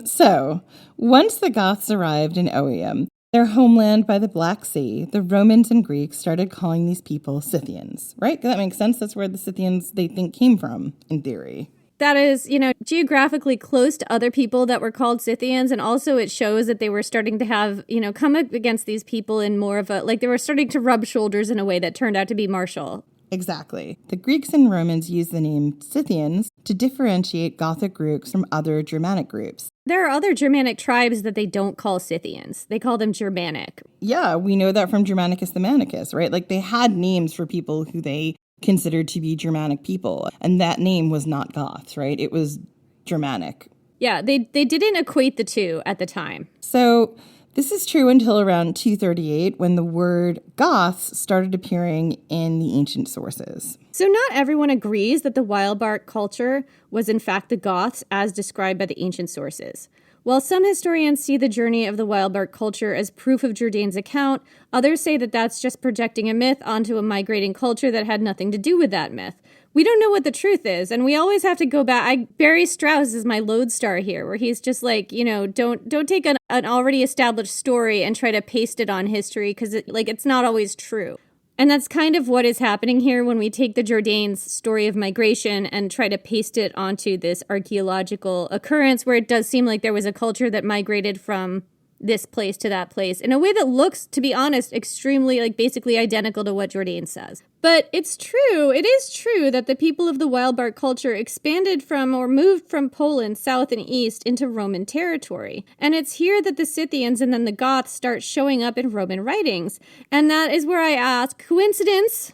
So, once the Goths arrived in Oium, their homeland by the Black Sea, the Romans and Greeks started calling these people Scythians, right? That makes sense. That's where the Scythians, they think, came from, in theory. That is, geographically close to other people that were called Scythians. And also it shows that they were starting to have, come up against these people in more of a, they were starting to rub shoulders in a way that turned out to be martial. Exactly. The Greeks and Romans used the name Scythians to differentiate Gothic groups from other Germanic groups. There are other Germanic tribes that they don't call Scythians. They call them Germanic. Yeah, we know that from Germanicus the Manicus, right? They had names for people who they considered to be Germanic people. And that name was not Goths, right? It was Germanic. Yeah, they didn't equate the two at the time. So this is true until around 238 when the word Goths started appearing in the ancient sources. So not everyone agrees that the Weilbart culture was in fact the Goths as described by the ancient sources. While some historians see the journey of the Weilbart culture as proof of Jourdain's account, others say that that's just projecting a myth onto a migrating culture that had nothing to do with that myth. We don't know what the truth is, and we always have to go back. Barry Strauss is my lodestar here, where he's just don't take an already established story and try to paste it on history, because it's not always true. And that's kind of what is happening here when we take the Jourdain's story of migration and try to paste it onto this archaeological occurrence where it does seem like there was a culture that migrated from this place to that place in a way that looks, to be honest, extremely basically identical to what Jourdain says. But it is true that the people of the Weilbart culture expanded from or moved from Poland south and east into Roman territory. And it's here that the Scythians and then the Goths start showing up in Roman writings. And that is where I ask, coincidence?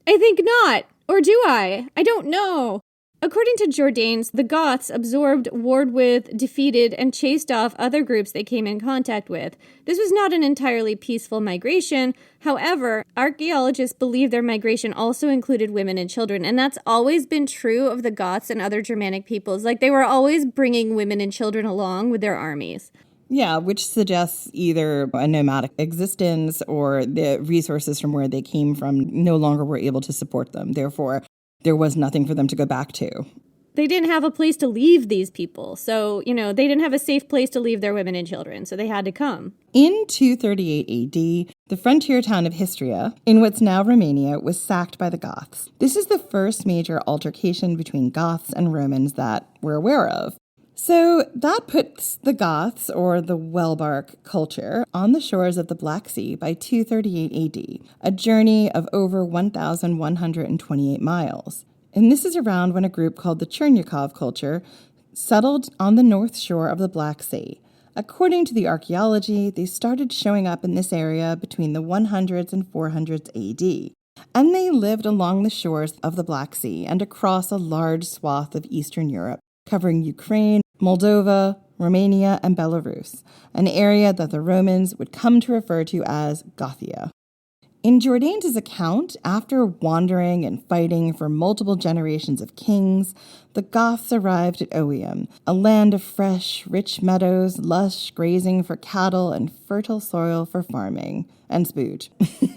I think not. Or do I? I don't know. According to Jourdain, the Goths absorbed, warred with, defeated, and chased off other groups they came in contact with. This was not an entirely peaceful migration. However, archaeologists believe their migration also included women and children, and that's always been true of the Goths and other Germanic peoples. They were always bringing women and children along with their armies. Yeah, which suggests either a nomadic existence or the resources from where they came from no longer were able to support them. Therefore, there was nothing for them to go back to. They didn't have a place to leave these people. So, they didn't have a safe place to leave their women and children. So they had to come. In 238 AD, the frontier town of Histria, in what's now Romania, was sacked by the Goths. This is the first major altercation between Goths and Romans that we're aware of. So that puts the Goths, or the Wellbark culture, on the shores of the Black Sea by 238 AD, a journey of over 1,128 miles. And this is around when a group called the Chernyakov culture settled on the north shore of the Black Sea. According to the archaeology, they started showing up in this area between the 100s and 400s AD. And they lived along the shores of the Black Sea and across a large swath of Eastern Europe, covering Ukraine, Moldova, Romania, and Belarus, an area that the Romans would come to refer to as Gothia. In Jordanes' account, after wandering and fighting for multiple generations of kings, the Goths arrived at Oium, a land of fresh, rich meadows, lush grazing for cattle, and fertile soil for farming. And spooge.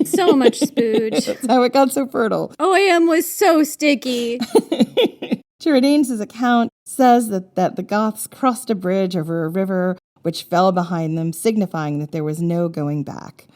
So much spooge. That's how it got so fertile. Oium was so sticky. Jordanes' account says that the Goths crossed a bridge over a river which fell behind them, signifying that there was no going back.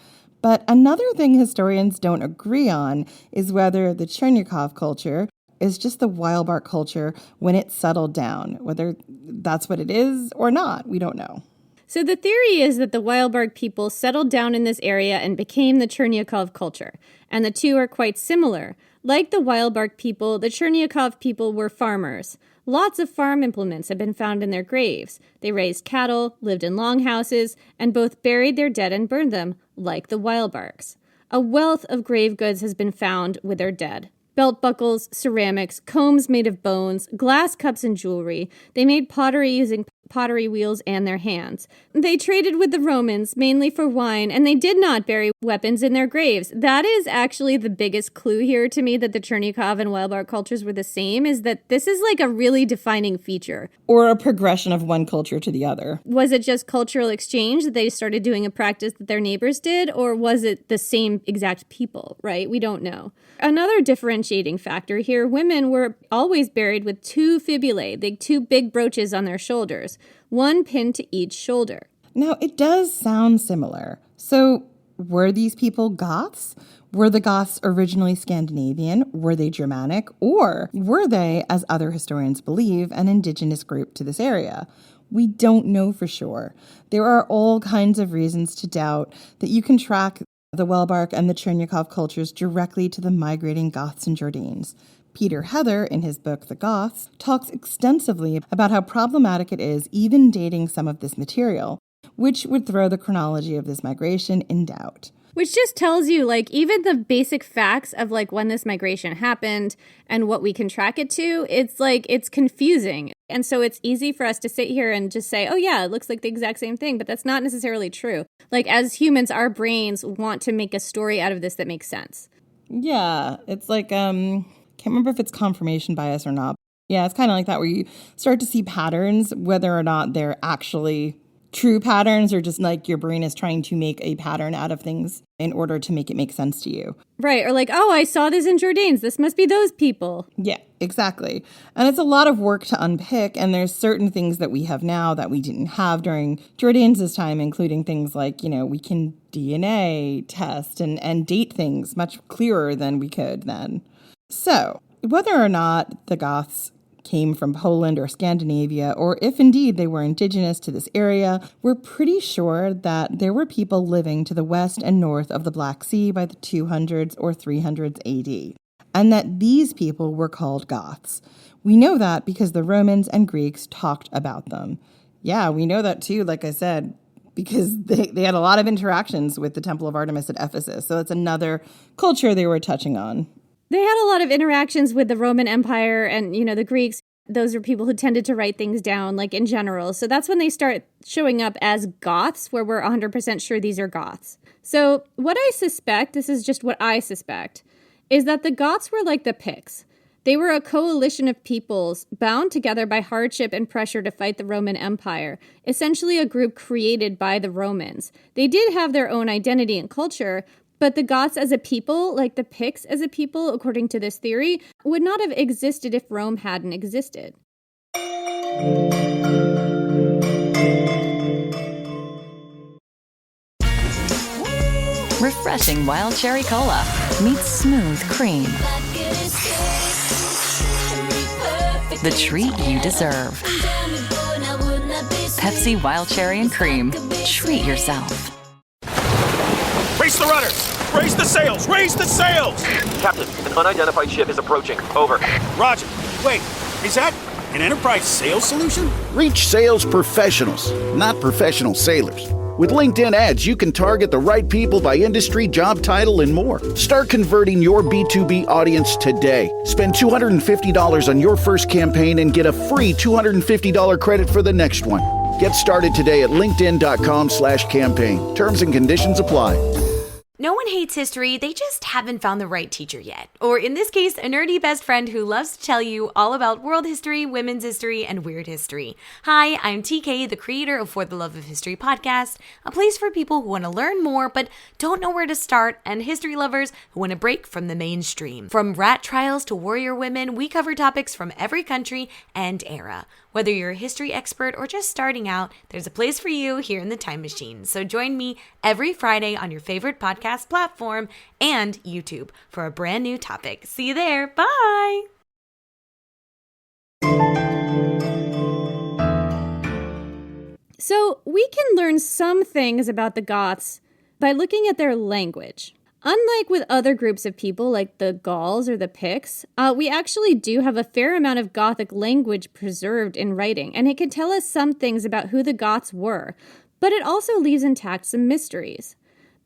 But another thing historians don't agree on is whether the Chernyakov culture is just the Wellbark culture when it settled down. Whether that's what it is or not, we don't know. So the theory is that the Wellbark people settled down in this area and became the Chernyakov culture, and the two are quite similar. Like the Wellbark people, the Chernyakov people were farmers. Lots of farm implements have been found in their graves. They raised cattle, lived in longhouses, and both buried their dead and burned them, like the Wellbarks. A wealth of grave goods has been found with their dead. Belt buckles, ceramics, combs made of bones, glass cups and jewelry. They made pottery using pottery wheels and their hands. They traded with the Romans, mainly for wine, and they did not bury weapons in their graves. That is actually the biggest clue here to me that the Chernyakov and Wellbark cultures were the same, is that this is like a really defining feature. Or a progression of one culture to the other. Was it just cultural exchange that they started doing a practice that their neighbors did, or was it the same exact people, right? We don't know. Another differentiating factor here, women were always buried with two fibulae, the two big brooches on their shoulders, one pinned to each shoulder. Now, it does sound similar. So, were these people Goths? Were the Goths originally Scandinavian? Were they Germanic? Or were they, as other historians believe, an indigenous group to this area? We don't know for sure. There are all kinds of reasons to doubt that you can track the Wellbark and the Chernyakov cultures directly to the migrating Goths and Jordanes. Peter Heather, in his book The Goths, talks extensively about how problematic it is even dating some of this material, which would throw the chronology of this migration in doubt. Which just tells you, like, even the basic facts of, like, when this migration happened and what we can track it to, it's, like, it's confusing. And so it's easy for us to sit here and just say, oh, yeah, it looks like the exact same thing. But that's not necessarily true. Like, as humans, our brains want to make a story out of this that makes sense. Yeah, it's like, can't remember if it's confirmation bias or not. Yeah, it's kind of like that where you start to see patterns, whether or not they're actually true patterns or just like your brain is trying to make a pattern out of things in order to make it make sense to you. Right. Or like, oh, I saw this in Jordanes. This must be those people. Yeah, exactly. And it's a lot of work to unpick. And there's certain things that we have now that we didn't have during Jordanes' time, including things like, you know, we can DNA test and date things much clearer than we could then. So whether or not the Goths came from Poland or Scandinavia, or if indeed they were indigenous to this area, we're pretty sure that there were people living to the west and north of the Black Sea by the 200s or 300s AD, and that these people were called Goths. We know that because the Romans and Greeks talked about them. Yeah, we know that too, like I said, because they had a lot of interactions with the Temple of Artemis at Ephesus, so it's another culture they were touching on. They had a lot of interactions with the Roman Empire and, you know, the Greeks. Those are people who tended to write things down, like, in general. So that's when they start showing up as Goths, where we're 100% sure these are Goths. So what I suspect, this is just what I suspect, is that the Goths were like the Picts. They were a coalition of peoples bound together by hardship and pressure to fight the Roman Empire, essentially a group created by the Romans. They did have their own identity and culture, but the Goths as a people, like the Picts as a people, according to this theory, would not have existed if Rome hadn't existed. Refreshing wild cherry cola meets smooth cream. The treat you deserve. Pepsi Wild Cherry and Cream. Treat yourself. Raise the rudders! Raise the sails! Raise the sails! Captain, an unidentified ship is approaching. Over. Roger. Wait, is that an Enterprise sales solution? Reach sales professionals, not professional sailors. With LinkedIn ads, you can target the right people by industry, job title, and more. Start converting your B2B audience today. Spend $250 on your first campaign and get a free $250 credit for the next one. Get started today at linkedin.com/campaign. Terms and conditions apply. No one hates history, they just haven't found the right teacher yet. Or in this case, a nerdy best friend who loves to tell you all about world history, women's history, and weird history. Hi, I'm TK, the creator of For the Love of History podcast, a place for people who want to learn more but don't know where to start, and history lovers who want to break from the mainstream. From rat trials to warrior women, we cover topics from every country and era. Whether you're a history expert or just starting out, there's a place for you here in the Time Machine. So join me every Friday on your favorite podcast platform and YouTube for a brand new topic. See you there. Bye. So we can learn some things about the Goths by looking at their language. Unlike with other groups of people like the Gauls or the Picts, we actually do have a fair amount of Gothic language preserved in writing, and it can tell us some things about who the Goths were, but it also leaves intact some mysteries.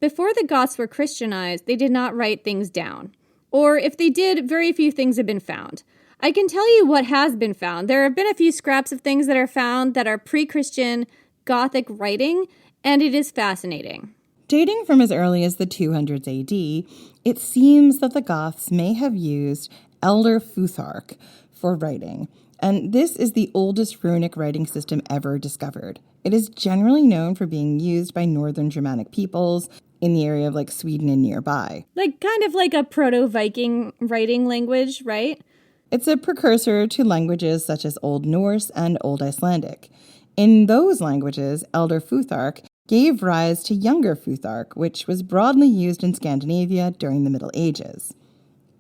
Before the Goths were Christianized, they did not write things down. Or if they did, very few things have been found. I can tell you what has been found. There have been a few scraps of things that are found that are pre-Christian Gothic writing, and it is fascinating. Dating from as early as the 200s AD, it seems that the Goths may have used Elder Futhark for writing, and this is the oldest runic writing system ever discovered. It is generally known for being used by northern Germanic peoples in the area of like Sweden and nearby. Kind of like a proto-Viking writing language, right? It's a precursor to languages such as Old Norse and Old Icelandic. In those languages, Elder Futhark gave rise to Younger Futhark, which was broadly used in Scandinavia during the Middle Ages.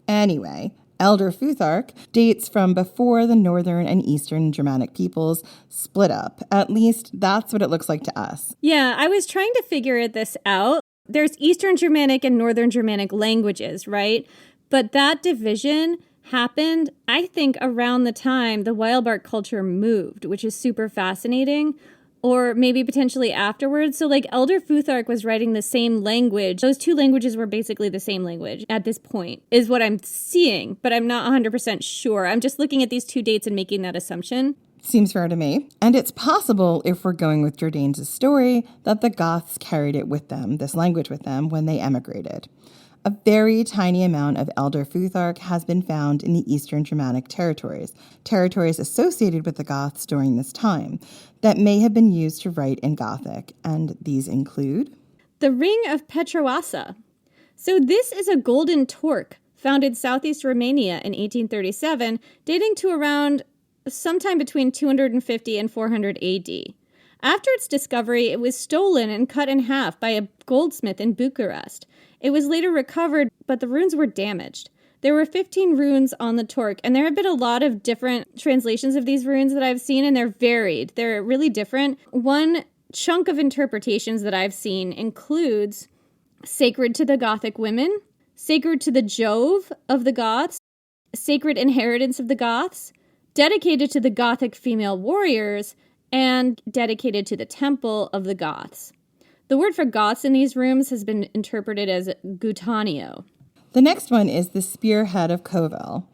Anyway, Elder Futhark dates from before the northern and eastern Germanic peoples split up. At least that's what it looks like to us. Yeah, I was trying to figure this out. There's Eastern Germanic and Northern Germanic languages, right? But that division happened, I think, around the time the Weilbart culture moved, which is super fascinating. Or maybe potentially afterwards. So Elder Futhark was writing the same language. Those two languages were basically the same language at this point, is what I'm seeing, but I'm not 100% sure. I'm just looking at these two dates and making that assumption. Seems fair to me. And it's possible, if we're going with Jordanes' story, that the Goths carried it with them, this language with them, when they emigrated. A very tiny amount of Elder Futhark has been found in the Eastern Germanic territories associated with the Goths during this time, that may have been used to write in Gothic, and these include the Ring of Petroasa. So this is a golden torque found in southeast Romania in 1837, dating to around sometime between 250 and 400 AD. After its discovery, it was stolen and cut in half by a goldsmith in Bucharest. It was later recovered, but the runes were damaged. There were 15 runes on the torque, and there have been a lot of different translations of these runes that I've seen, and they're varied. They're really different. One chunk of interpretations that I've seen includes sacred to the Gothic women, sacred to the Jove of the Goths, sacred inheritance of the Goths, dedicated to the Gothic female warriors, and dedicated to the temple of the Goths. The word for Goths in these rooms has been interpreted as Gutanio. The next one is the Spearhead of Kovel.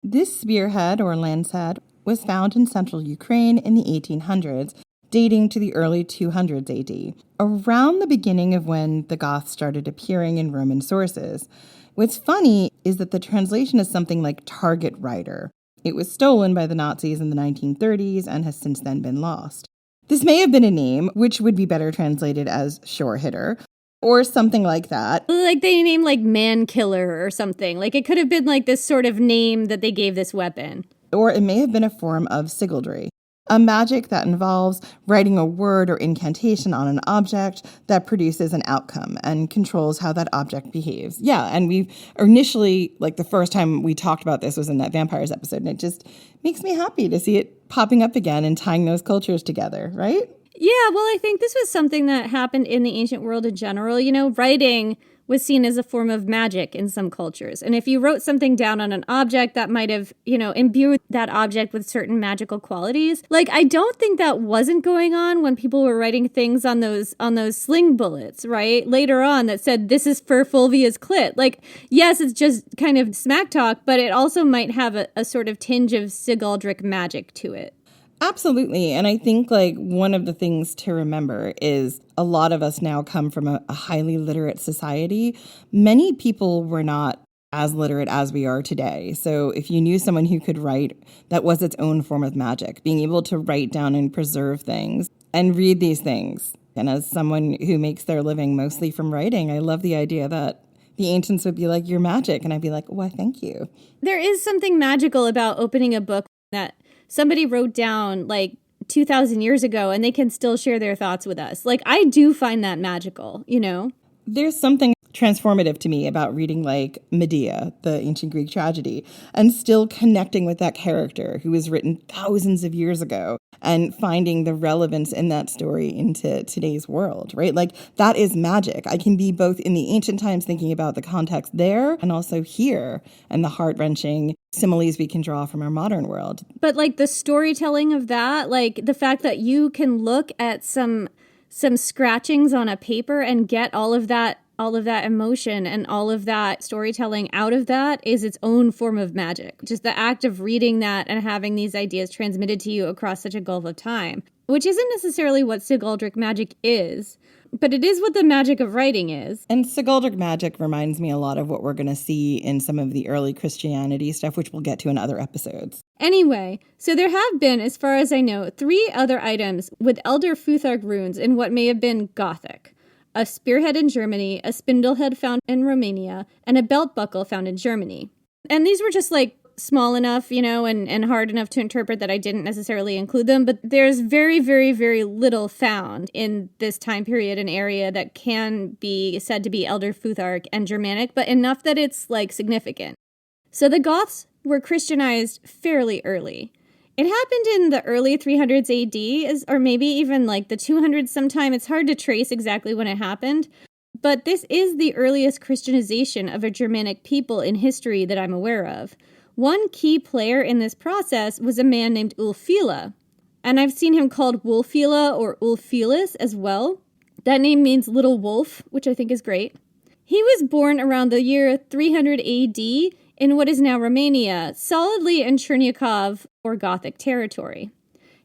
This spearhead, or lancehead, was found in central Ukraine in the 1800s, dating to the early 200s AD, around the beginning of when the Goths started appearing in Roman sources. What's funny is that the translation is something like target rider. It was stolen by the Nazis in the 1930s and has since then been lost. This may have been a name, which would be better translated as shore hitter, or something like that. Like they named man killer or something. It could have been this sort of name that they gave this weapon. Or it may have been a form of sigildry, a magic that involves writing a word or incantation on an object that produces an outcome and controls how that object behaves. Yeah, and we initially, the first time we talked about this was in that vampires episode, and it just makes me happy to see it popping up again and tying those cultures together, right? Yeah, well, I think this was something that happened in the ancient world in general. You know, writing was seen as a form of magic in some cultures. And if you wrote something down on an object, that might have, imbued that object with certain magical qualities. Like, I don't think that wasn't going on when people were writing things on those sling bullets, right? Later on that said, this is for Fulvia's clit. Like, yes, it's just kind of smack talk, but it also might have a sort of tinge of Sigaldric magic to it. Absolutely. And I think like one of the things to remember is a lot of us now come from a highly literate society. Many people were not as literate as we are today. So if you knew someone who could write, that was its own form of magic, being able to write down and preserve things and read these things. And as someone who makes their living mostly from writing, I love the idea that the ancients would be like, you're magic. And I'd be like, why, thank you. There is something magical about opening a book that somebody wrote down like 2,000 years ago and they can still share their thoughts with us. Like, I do find that magical, you know? There's something transformative to me about reading like Medea, the ancient Greek tragedy, and still connecting with that character who was written thousands of years ago and finding the relevance in that story into today's world, right? Like, that is magic. I can be both in the ancient times thinking about the context there and also here and the heart-wrenching similes we can draw from our modern world. But like the storytelling of that, like the fact that you can look at some scratchings on a paper and get all of that emotion and all of that storytelling out of that is its own form of magic. Just the act of reading that and having these ideas transmitted to you across such a gulf of time, which isn't necessarily what Sigaldric magic is, but it is what the magic of writing is. And Sigaldric magic reminds me a lot of what we're going to see in some of the early Christianity stuff, which we'll get to in other episodes. Anyway, so there have been, as far as I know, 3 other items with Elder Futhark runes in what may have been Gothic. A spearhead in Germany, a spindlehead found in Romania, and a belt buckle found in Germany. And these were just like small enough, and hard enough to interpret that I didn't necessarily include them. But there's very, very, very little found in this time period and area that can be said to be Elder Futhark and Germanic, but enough that it's like significant. So the Goths were Christianized fairly early. It happened in the early 300s AD, or maybe even like the 200s sometime. It's hard to trace exactly when it happened. But this is the earliest Christianization of a Germanic people in history that I'm aware of. One key player in this process was a man named Ulfila. And I've seen him called Wulfila or Ulfilas as well. That name means little wolf, which I think is great. He was born around the year 300 AD in what is now Romania, solidly in Cherniakov or Gothic territory.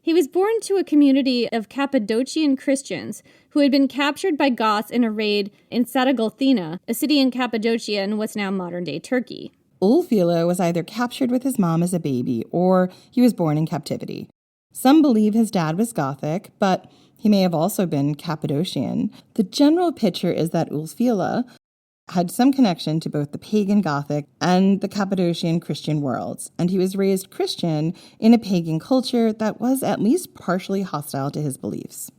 He was born to a community of Cappadocian Christians who had been captured by Goths in a raid in Satagalthina, a city in Cappadocia in what's now modern-day Turkey. Ulfila was either captured with his mom as a baby or he was born in captivity. Some believe his dad was Gothic, but he may have also been Cappadocian. The general picture is that Ulfila had some connection to both the pagan Gothic and the Cappadocian Christian worlds, and he was raised Christian in a pagan culture that was at least partially hostile to his beliefs.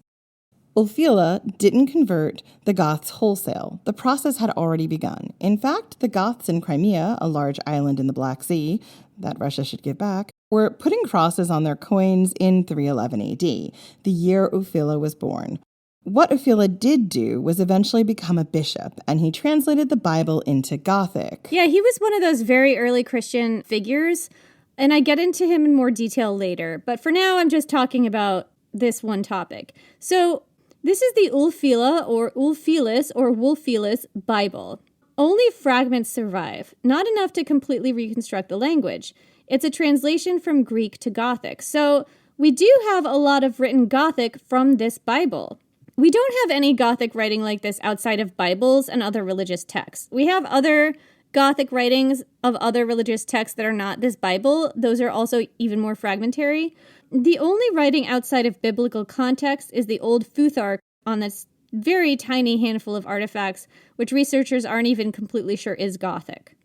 Ulfila didn't convert the Goths wholesale. The process had already begun. In fact, the Goths in Crimea, a large island in the Black Sea that Russia should give back, were putting crosses on their coins in 311 AD, the year Ulfila was born. What Ulfila did do was eventually become a bishop, and he translated the Bible into Gothic. Yeah, he was one of those very early Christian figures, and I get into him in more detail later. But for now, I'm just talking about this one topic. So this is the Ulfila or Ulfilas or Wulfilas Bible. Only fragments survive, not enough to completely reconstruct the language. It's a translation from Greek to Gothic. So we do have a lot of written Gothic from this Bible. We don't have any Gothic writing like this outside of Bibles and other religious texts. We have other Gothic writings of other religious texts that are not this Bible. Those are also even more fragmentary. The only writing outside of biblical context is the Old Futhark on this very tiny handful of artifacts, which researchers aren't even completely sure is Gothic.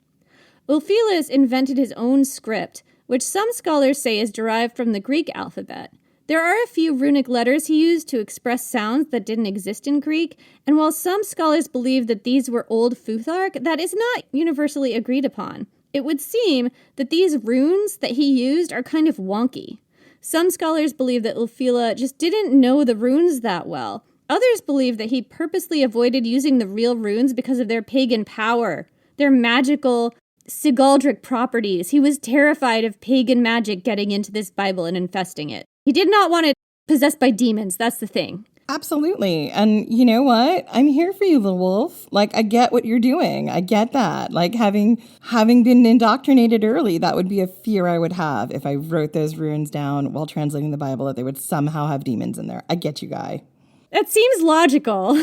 Ulfilas invented his own script, which some scholars say is derived from the Greek alphabet. There are a few runic letters he used to express sounds that didn't exist in Greek, and while some scholars believe that these were Old Futhark, that is not universally agreed upon. It would seem that these runes that he used are kind of wonky. Some scholars believe that Ulfila just didn't know the runes that well. Others believe that he purposely avoided using the real runes because of their pagan power, their magical sigaldric properties. He was terrified of pagan magic getting into this Bible and infesting it. He did not want it possessed by demons. That's the thing. Absolutely. And you know what? I'm here for you, little wolf. Like, I get what you're doing. I get that. Like, having been indoctrinated early, that would be a fear I would have if I wrote those runes down while translating the Bible, that they would somehow have demons in there. I get you, Guy. That seems logical.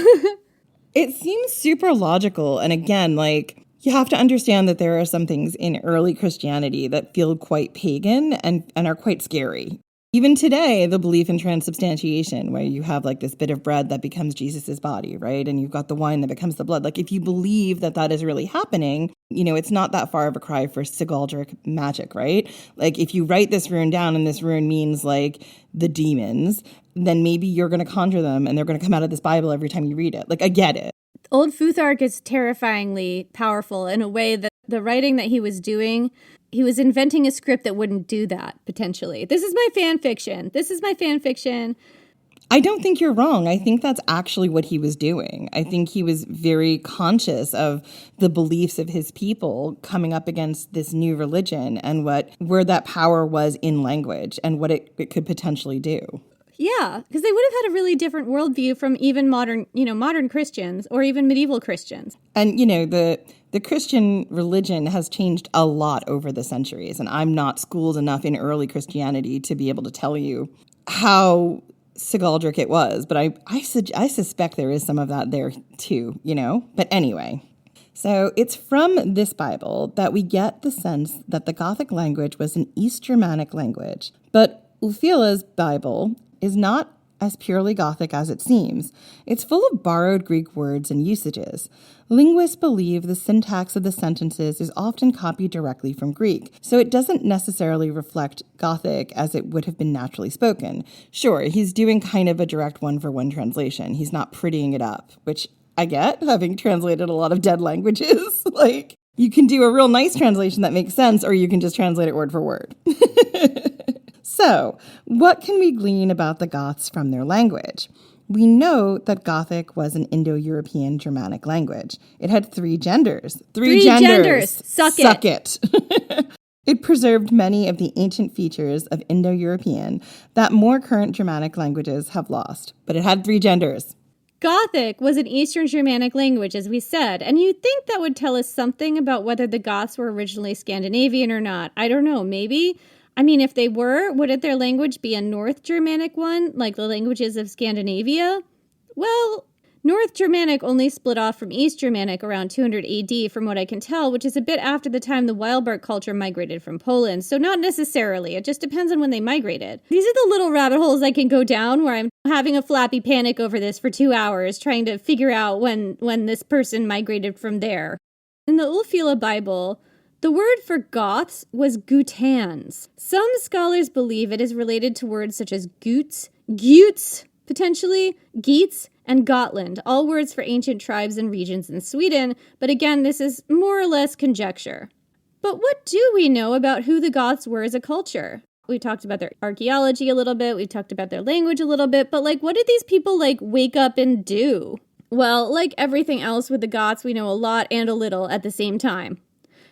It seems super logical. And again, like, you have to understand that there are some things in early Christianity that feel quite pagan and are quite scary. Even today, the belief in transubstantiation, where you have like this bit of bread that becomes Jesus's body, right? And you've got the wine that becomes the blood. Like, if you believe that that is really happening, you know, it's not that far of a cry for sigaldric magic, right? Like, if you write this rune down and this rune means like the demons, then maybe you're going to conjure them and they're going to come out of this Bible every time you read it. Like, I get it. Old Futhark is terrifyingly powerful in a way that the writing that he was doing, he was inventing a script that wouldn't do that, potentially. This is my fan fiction. I don't think you're wrong. I think that's actually what he was doing. I think he was very conscious of the beliefs of his people coming up against this new religion and where that power was in language and what it could potentially do. Yeah, because they would have had a really different worldview from even modern Christians or even medieval Christians. And, you know, the Christian religion has changed a lot over the centuries, and I'm not schooled enough in early Christianity to be able to tell you how sigaldric it was, but I suspect there is some of that there too, you know? But anyway, so it's from this Bible that we get the sense that the Gothic language was an East Germanic language, but Ulfila's Bible is not as purely Gothic as it seems. It's full of borrowed Greek words and usages. Linguists believe the syntax of the sentences is often copied directly from Greek, so it doesn't necessarily reflect Gothic as it would have been naturally spoken. Sure, he's doing kind of a direct one-for-one translation. He's not prettying it up, which I get, having translated a lot of dead languages. Like, you can do a real nice translation that makes sense, or you can just translate it word for word. So, what can we glean about the Goths from their language? We know that Gothic was an Indo-European Germanic language. It had 3 genders. Three genders. Suck it. It preserved many of the ancient features of Indo-European that more current Germanic languages have lost. But it had 3 genders. Gothic was an Eastern Germanic language, as we said, and you'd think that would tell us something about whether the Goths were originally Scandinavian or not. I don't know, maybe? I mean, if they were, wouldn't their language be a North Germanic one, like the languages of Scandinavia? Well, North Germanic only split off from East Germanic around 200 AD, from what I can tell, which is a bit after the time the Weilburg culture migrated from Poland. So not necessarily. It just depends on when they migrated. These are the little rabbit holes I can go down where I'm having a flappy panic over this for 2 hours, trying to figure out when this person migrated from there. In the Ulfila Bible, the word for Goths was Gutans. Some scholars believe it is related to words such as Guts, potentially, Geats, and Gotland, all words for ancient tribes and regions in Sweden, but again, this is more or less conjecture. But what do we know about who the Goths were as a culture? We talked about their archaeology a little bit, we talked about their language a little bit, but what did these people wake up and do? Well, like everything else with the Goths, we know a lot and a little at the same time.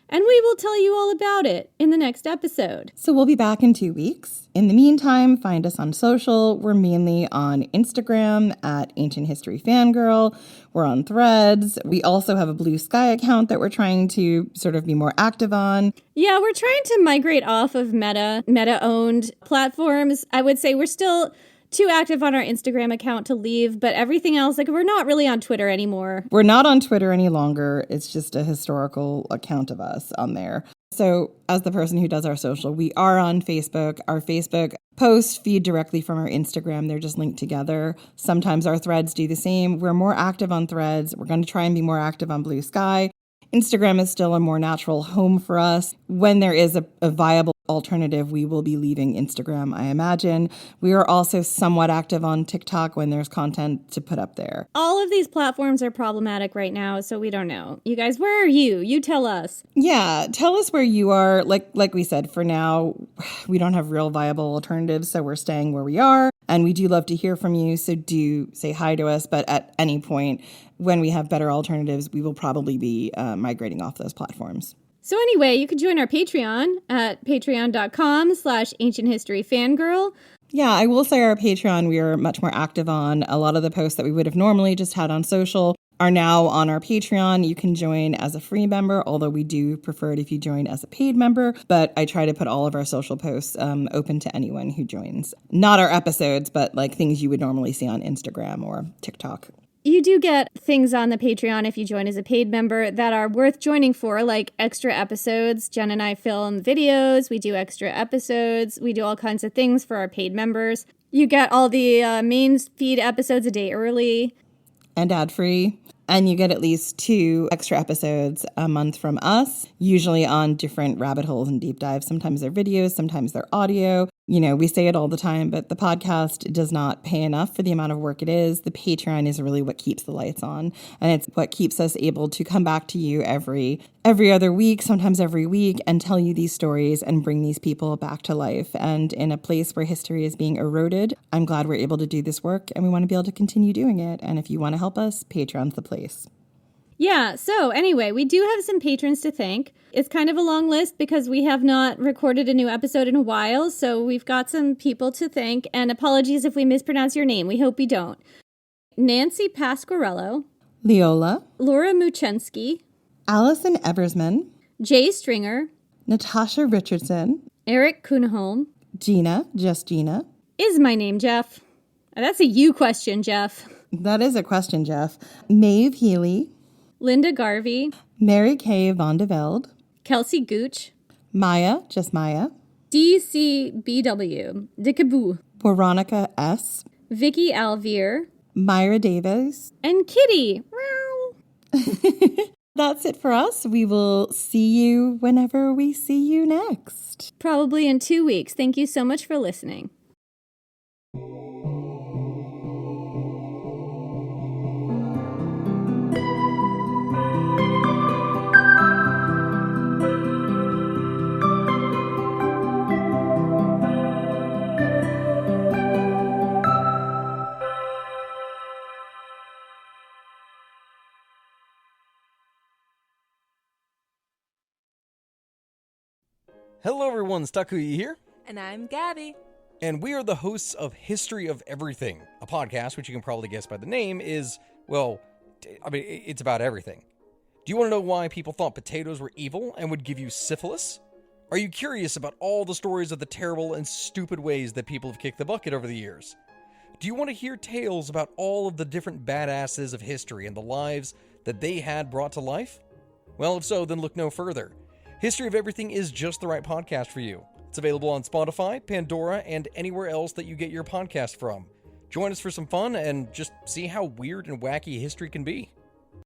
And we will tell you all about it in the next episode. So we'll be back in 2 weeks. In the meantime, find us on social. We're mainly on Instagram at Ancient History Fangirl. We're on Threads. We also have a Blue Sky account that we're trying to sort of be more active on. Yeah, we're trying to migrate off of Meta-owned platforms. I would say we're still too active on our Instagram account to leave, but everything else, we're not really on Twitter anymore. We're not on Twitter any longer. It's just a historical account of us on there. So as the person who does our social, we are on Facebook. Our Facebook posts feed directly from our Instagram. They're just linked together. Sometimes our Threads do the same. We're more active on Threads. We're going to try and be more active on Blue Sky. Instagram is still a more natural home for us. When there is a viable alternative, we will be leaving Instagram, I imagine. We are also somewhat active on TikTok when there's content to put up there. All of these platforms are problematic right now, so we don't know. You guys, where are you? You tell us. Yeah, tell us where you are. Like we said, for now, we don't have real viable alternatives, so we're staying where we are. And we do love to hear from you, so do say hi to us. But at any point, when we have better alternatives, we will probably be migrating off those platforms. So anyway, you can join our Patreon at patreon.com/ancienthistoryfangirl. Yeah, I will say our Patreon, we are much more active on. A lot of the posts that we would have normally just had on social are now on our Patreon. You can join as a free member, although we do prefer it if you join as a paid member. But I try to put all of our social posts open to anyone who joins. Not our episodes, but like things you would normally see on Instagram or TikTok. You do get things on the Patreon if you join as a paid member that are worth joining for, like extra episodes. Jen and I film videos. We do extra episodes. We do all kinds of things for our paid members. You get all the main feed episodes a day early. And ad-free. And you get at least 2 extra episodes a month from us, usually on different rabbit holes and deep dives. Sometimes they're videos, sometimes they're audio. You know, we say it all the time, but the podcast does not pay enough for the amount of work it is. The Patreon is really what keeps the lights on. And it's what keeps us able to come back to you every other week, sometimes every week, and tell you these stories and bring these people back to life. And in a place where history is being eroded, I'm glad we're able to do this work, and we want to be able to continue doing it. And if you want to help us, Patreon's the place. Yeah, so anyway, we do have some patrons to thank. It's kind of a long list because we have not recorded a new episode in a while, so we've got some people to thank, and apologies if we mispronounce your name. We hope we don't. Nancy Pasquarello, Leola, Laura Muchensky, Allison Eversman, Jay Stringer, Natasha Richardson, Eric Kuhnholm, Gina, just Gina. Is my name Jeff? That's a you question, Jeff. That is a question, Jeff. Maeve Healy, Linda Garvey, Mary Kay Von de Velde, Kelsey Gooch, Maya, just Maya, DCBW, Dickaboo, Veronica S., Vicky Alvier, Myra Davis, and Kitty. That's it for us. We will see you whenever we see you next. Probably in 2 weeks. Thank you so much for listening. Hello everyone, Stakuyi here. And I'm Gabby. And we are the hosts of History of Everything, a podcast which you can probably guess by the name is, well, I mean, it's about everything. Do you want to know why people thought potatoes were evil and would give you syphilis? Are you curious about all the stories of the terrible and stupid ways that people have kicked the bucket over the years? Do you want to hear tales about all of the different badasses of history and the lives that they had brought to life? Well, if so, then look no further. History of Everything is just the right podcast for you. It's available on Spotify, Pandora, and anywhere else that you get your podcast from. Join us for some fun and just see how weird and wacky history can be.